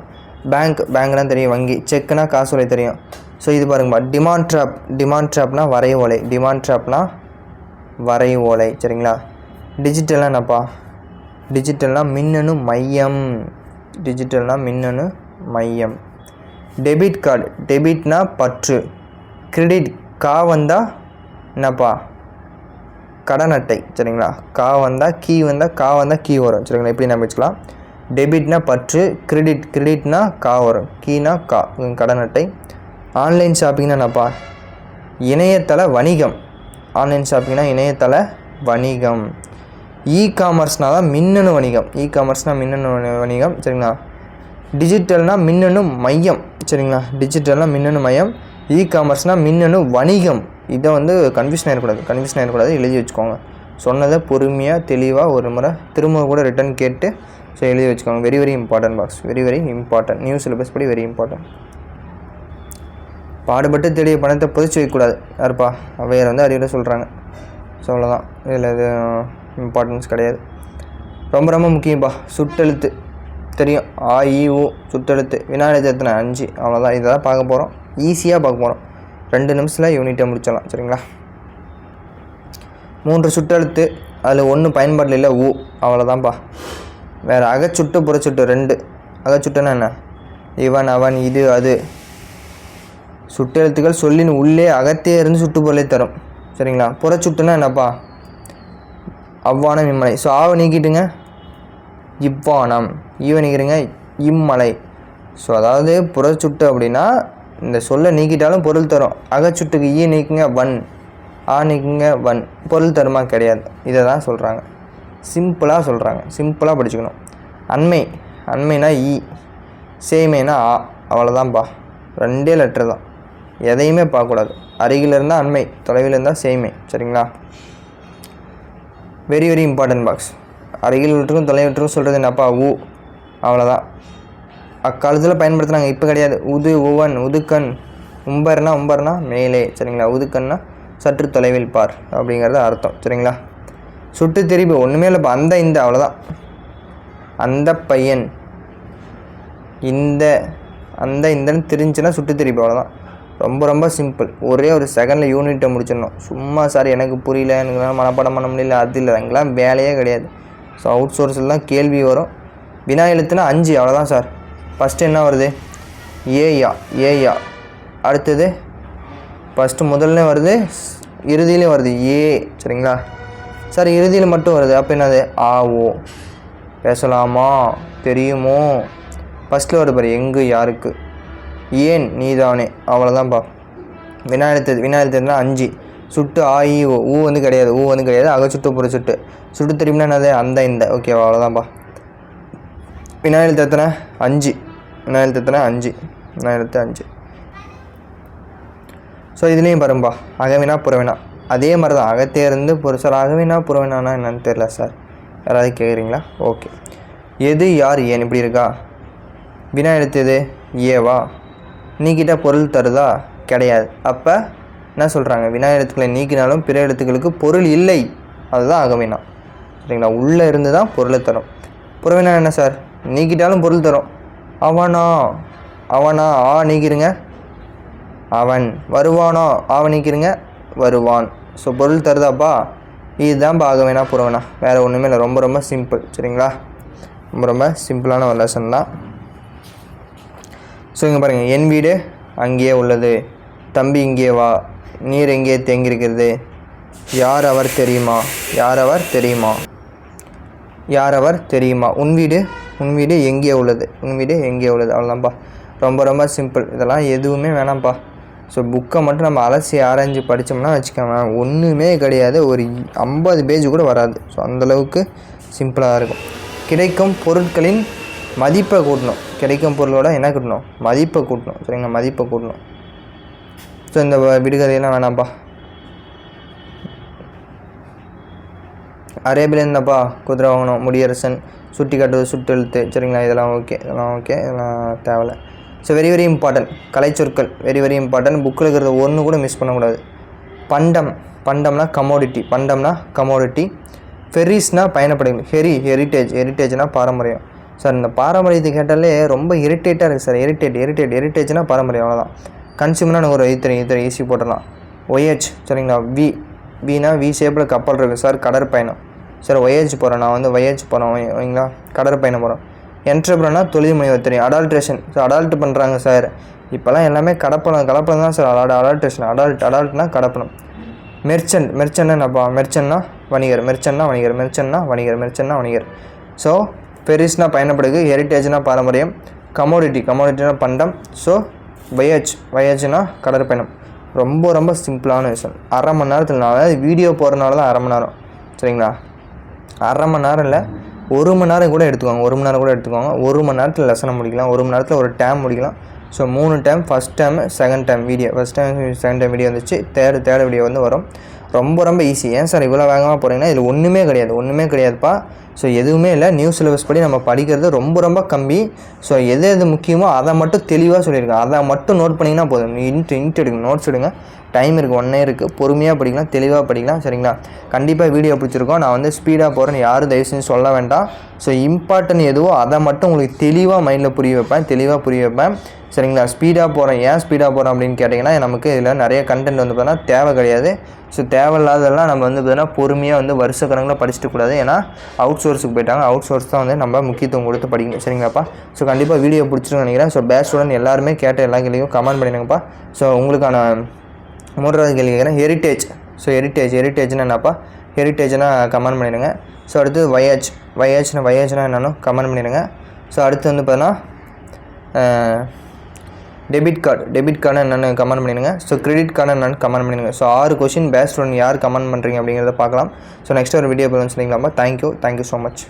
பேங்க்னால் தெரியும், வங்கி. செக்குனா காசோலை தெரியும். ஸோ இது பாருங்கப்பா. டிமாண்ட் ட்ராப்னா வரை ஓலை. சரிங்களா? டிஜிட்டல்னா என்னப்பா? டிஜிட்டல்னா மின்னணு மையம். Debit card. டெபிட்னா பற்று. கிரெடிட் வந்தா என்னப்பா? கடன் அட்டை. சரிங்களா? கீ வரும். சரிங்களா? இப்படி நம்ம வச்சுக்கலாம். டெபிட்னா பற்று, கிரெடிட்னா வரும், கீனா கடன் அட்டை. ஆன்லைன் ஷாப்பிங்னா என்னப்பா? இணையதள வணிகம். இ-காமர்ஸ்னால் தான் மின்னணு வணிகம். சரிங்களா? டிஜிட்டல்னா மின்னணு மையம். சரிங்களா? இ-காமர்ஸ்னால் மின்னணு வணிகம். இதை வந்து கன்ஃபியூஷன் ஆகிடக்கூடாது. எழுதி வச்சுக்கோங்க. சொன்னதை பொறுமையாக தெளிவாக ஒரு முறை திரும்ப கூட ரிட்டன் கேட்டு ஸோ எழுதி வச்சுக்கோங்க. Very important box. Very important. New syllabus படி வெரி இம்பார்ட்டன்ட். பாடுபட்டு தேடிய பணத்தை புதைச்சி வைக்கக்கூடாது. யாருப்பா? அவையார் வந்து அறிவுரை சொல்கிறாங்க. ஸோ அவ்வளோதான். இதில் இது இம்பார்ட்டன்ஸ் கிடையாது. ரொம்ப ரொம்ப முக்கியம்ப்பா. சுட்டெழுத்து தெரியும், ஆ இ ஊ சுட்டெழுத்து. வினாடி எத்தனை 5, அவ்வளோதான். இதை தான் பார்க்க போகிறோம், ஈஸியாக பார்க்க போகிறோம். 2 நிமிஷத்தில் யூனிட்டை முடிச்சிடலாம். சரிங்களா? 3 சுட்டெழுத்து, அதில் 1 பயன்பாட்டில் இல்லை, ஊ, அவ்வளோதான்ப்பா. வேறு அகச்சுட்டு புறச்சுட்டு 2. அகச்சுட்டுன்னா என்ன? இவன் அவன் இது அது. சுட்டெழுத்துக்கள் சொல்லின் உள்ளே அகத்தே இருந்து சுட்டு பொருளை தரும். சரிங்களா? புறச்சுட்டுன்னா என்னப்பா? அவ்வானம் இம்மலை. ஸோ ஆவை நீக்கிட்டுங்க, இவ்வானம். ஈவை நீக்கிறீங்க, இம்மலை. ஸோ அதாவது புறச்சுட்டு அப்படின்னா இந்த சொல்லை நீக்கிட்டாலும் பொருள் தரும். அகச்சுட்டுக்கு ஈ நீக்குங்க, வன். ஆ நீக்குங்க, வன். பொருள் தருமா? கிடையாது. இதை தான் சொல்கிறாங்க, சிம்பிளாக சொல்கிறாங்க, சிம்பிளாக படிச்சுக்கணும். அண்மை, அண்மைனா ஈ, சேமைனா ஆ, அவ்வளோதான்ப்பா. 2 லெட்டர் தான், எதையுமே பார்க்கக்கூடாது. அருகில் இருந்தால் அண்மை, தொலைவில் இருந்தால் சேமை. சரிங்களா? Very very important box. அருகில் விட்டுருக்கும் தொலை விட்டுருக்கும் சொல்கிறது என்னப்பா? ஊ, அவ்வளோதான். அக்காலத்தில் பயன்படுத்துனாங்க, இப்போ கிடையாது. உது, உவன், உதுக்கண். உம்பர்னா மேலே. சரிங்களா? உதுக்கண்ணா சற்று தொலைவில் பார் அப்படிங்கிறது அர்த்தம். சரிங்களா? சுட்டு திருப்பி ஒன்றுமே இல்லைப்பா, அந்த இந்த, அவ்வளோதான். அந்த பையன், இந்த அந்த இந்தன்னு தெரிஞ்சுன்னா சுட்டு திருப்பி, அவ்வளோதான். ரொம்ப ரொம்ப சிம்பிள். ஒரே ஒரு செகண்டில் யூனிட்டை முடிச்சிடணும். சும்மா சார் எனக்கு புரியல, எனக்கு மனப்பாடம் பண்ண முடியல, அது இல்லை, அங்கெல்லாம் வேலையே கிடையாது. ஸோ அவுட் சோர்ஸில் தான் கேள்வி வரும். வினா எழுத்துனா 5, அவ்வளோதான் சார். ஃபஸ்ட்டு என்ன வருது? ஏயா, ஏயா. அடுத்தது ஃபஸ்ட்டு முதல்ல வருது, இறுதியிலையும் வருது ஏ. சரிங்களா? சார் இறுதியில் மட்டும் வருது, அப்போ என்னது? ஆவோ. பேசலாமா, தெரியுமோ. ஃபஸ்ட்டில் வருது பாரு, எங்கு, யாருக்கு. ஏன், நீதானே, அவ்வளோதான்ப்பா. வினா எழுத்துனா 5. சுட்டு ஆ இ ஓ. ஊ வந்து கிடையாது, ஊ வந்து கிடையாது. அகச்சுட்டு புறச்சுட்டு. சுட்டு தெரியும்னா என்னது? அந்த இந்த. ஓகேவா? அவ்வளோதான்ப்பா. வினா எழுத்து எத்தனை? 5. வினா எழுத்து எத்தனை? 5. வினா எழுத்து 5. ஸோ இதுலேயும் பாருங்கப்பா, அகவினா புறவினா அதே மாதிரி தான். அகத்தே இருந்து சார் அகவினா புறவினானா என்னன்னு தெரியல சார், யாராவது கேட்குறீங்களா? ஓகே. எது, யார், ஏன், இப்படி இருக்கா? வினா எழுத்து எது? ஏவா. நீக்கிட்ட பொருள் தருதா? கிடையாது. அப்போ என்ன சொல்கிறாங்க? வினா எழுத்துக்களை நீக்கினாலும் பிற எழுத்துக்களுக்கு பொருள் இல்லை, அதுதான் அகவினா. சரிங்களா? உள்ளே இருந்து தான் பொருளை தரும். புறவினா என்ன சார்? நீக்கிட்டாலும் பொருள் தரும். அவனா, அவனா, ஆ நீக்கிருங்க, அவன். வருவானோ, ஆவை நீக்கிருங்க, வருவான். ஸோ பொருள் தருதாப்பா, இதுதான் அகவினா புறவினா, வேறு ஒன்றுமே இல்லை. ரொம்ப ரொம்ப சிம்பிள். சரிங்களா? ரொம்ப ரொம்ப சிம்பிளான ஒரு லெசன் தான். ஸோ இங்கே பாருங்கள், என் வீடு அங்கேயே உள்ளது, தம்பி இங்கே வா, நீர் எங்கே தேங்கியிருக்கிறது, யார் அவர் தெரியுமா, யார் அவர் தெரியுமா, யார் அவர் தெரியுமா, உன் வீடு எங்கே உள்ளது, உன் வீடு எங்கே உள்ளது, அவ்வளோதான்ப்பா. ரொம்ப ரொம்ப சிம்பிள். இதெல்லாம் எதுவுமே வேணாம்ப்பா. ஸோ புக்கை மட்டும் நம்ம அலசி ஆராய்ஞ்சு படித்தோம்னா வச்சுக்கோங்க, ஒன்றுமே கிடையாது, ஒரு 50 பேஜ் கூட வராது. ஸோ அந்தளவுக்கு சிம்பிளாக இருக்கும். கிடைக்கும் பொருட்களின் மதிப்பை கூட்டணும். கிடைக்கும் பொருளோட என்ன கூட்டணும்? மதிப்பை கூட்டணும். சரிங்களா? மதிப்பை கூட்டணும். ஸோ இந்த விடுகதையெல்லாம் வேணாம்ப்பா. அரேபியில் இருந்தப்பா குதிரை வாங்கணும், முடியரசன், சுட்டி காட்டுவது சுட்டெழுத்து. சரிங்களா? இதெல்லாம் ஓகே, இதெல்லாம் தேவையில்லை. So very very important. கலைச்சொற்கள் வெரி வெரி இம்பார்ட்டன்ட். புக்கில் இருக்கிறத ஒன்று கூட மிஸ் பண்ணக்கூடாது. பண்டம், பண்டம்னா கமோடிட்டி, பண்டம்னா கமோடிட்டி. ஃபெரிஸ்னா பயணப்படைகள். ஹெரிட்டேஜ்னா பாரம்பரியம். சார் இந்த பாரம்பரியத்தை கேட்டாலே ரொம்ப இரிட்டேட்டாக இருக்குது சார். ஹெரிட்டேஜ்னா பாரம்பரியம், அவ்வளோதான். கன்சியூமர்னா எனக்கு ஒரு இத்தனை ஈஸி போட்டுடலாம். ஒய்ஹெச். சரிங்களா? வீனா வி ஷேப்பில் கப்பல் இருக்குது சார், கடற்பயணம். சார் ஒய்ஹெச் போகிறேன், நான் வந்து ஒய்ஹெச் போகிறேன் வைங்களா, கடற்பயணம் போகிறோம். என்ட்ரப்ரனா தொழில் முனைவர் தெரியும். அடால்ட்ரேஷன், ஸோ அடால்ட் பண்ணுறாங்க சார். இப்போல்லாம் எல்லாமே கலப்படம் தான் சார். அடால்ட்ரேஷன், அடால்ட்னா கடப்பணம். மெர்ச்சன்ட் என்னப்பா? மெர்ச்சன்னா வணிகர். ஸோ ஃபெரிஸ்னா பயணப்படுது, ஹெரிட்டேஜ்னா பாரம்பரியம், கமோடிட்டினா பண்டம். ஸோ வயேஜ்னா கடற்பயணம். ரொம்ப ரொம்ப சிம்பிளான விஷயம். அரை மணி நேரத்தில், அதாவது வீடியோ போகிறனால தான் அரை மணி நேரம். சரிங்களா? அரை மணி நேரம் இல்லை, 1 மணி நேரம் கூட எடுத்துக்கோங்க. 1 மணி நேரத்தில் லெசனை முடிக்கலாம். 1 மணி நேரத்தில் ஒரு டேம் முடிக்கலாம். So 3 time, first time, second time video. First time second time video வந்துச்சு, தேர்ட் வீடியோ வந்து வரும். ரொம்ப ரொம்ப ஈஸி. ஏன் சார் இவ்வளோ வேகமாக போகிறீங்கன்னா, இதில் ஒன்றுமே கிடையாதுப்பா. ஸோ எதுவுமே இல்லை, நியூ சிலபஸ் படி நம்ம படிக்கிறது ரொம்ப ரொம்ப கம்மி. ஸோ எது எது முக்கியமோ அதை மட்டும் தெளிவாக சொல்லியிருக்கேன், அதை மட்டும் நோட் பண்ணிங்கன்னா போதும். இன்ட் எடுங்க, நோட்ஸ் எடுங்க, டைம் இருக்குது, 1 year இருக்குது, பொறுமையாக படிக்கலாம், தெளிவாக படிக்கலாம். சரிங்களா? கண்டிப்பாக வீடியோ பிடிச்சிருக்கோம். நான் வந்து ஸ்பீடாக போகிறேன்னு யாரும் தயவு செஞ்சு சொல்ல வேண்டாம். ஸோ இம்பார்ட்டன்ட் எதுவோ அதை மட்டும் உங்களுக்கு தெளிவாக மைண்டில் புரிய வைப்பேன். சரிங்களா? ஸ்பீடாக போகிறேன், ஏன் ஸ்பீடாக போகிறேன் அப்படின்னு கேட்டிங்கன்னா, நமக்கு இதில் நிறைய கண்டென்ட் வந்து பார்த்தீங்கன்னா தேவை கிடையாது. ஸோ தேவையில்லாதெல்லாம் நம்ம வந்து பார்த்தீங்கன்னா பொறுமையாக வந்து வருஷக்கணக்கில் படிச்சுட்டு கூடாது. ஏன்னா அவுட் சோர்ஸுக்கு போயிட்டாங்க, அவுட் சோர்ஸ் தான் வந்து நம்ம முக்கியத்துவம் கொடுத்து படிக்கணும். சரிங்களாப்பா? ஸோ கண்டிப்பாக வீடியோ பிடிச்சிருன்னு நினைக்கிறேன். ஸோ பேட்ச் ஸ்டூடெண்ட் எல்லாருமே கேட்ட எல்லா கேள்வியும் கமெண்ட் பண்ணிடுங்கப்பா. ஸோ உங்களுக்கான 3வது கேள்வி கேட்குறேன், ஹெரிட்டேஜ். ஸோ ஹெரிட்டேஜ்னா என்னப்பா? ஹெரிட்டேஜ்னா கமெண்ட் பண்ணிடுங்க. ஸோ அடுத்து வயேஜ்னா என்னன்னு கமெண்ட் பண்ணிடுங்க. ஸோ அடுத்து வந்து பார்த்தீங்கன்னா டெபிட் கார்டு என்னென்னு கமெண்ட் பண்ணிடுங்க. ஸோ கிரெடிட் கார்டு என்னென்னு கமெண்ட் பண்ணிடுங்க. ஸோ 6 கொஷின் பேஸ்ட் ஒன் யார் கமெண்ட் பண்ணுறீங்க அப்படிங்கிறத பார்க்கலாம். ஸோ நெக்ஸ்ட் ஒரு வீடியோ போகணும்னு சொன்னீங்களாப்பா. Thank you so much.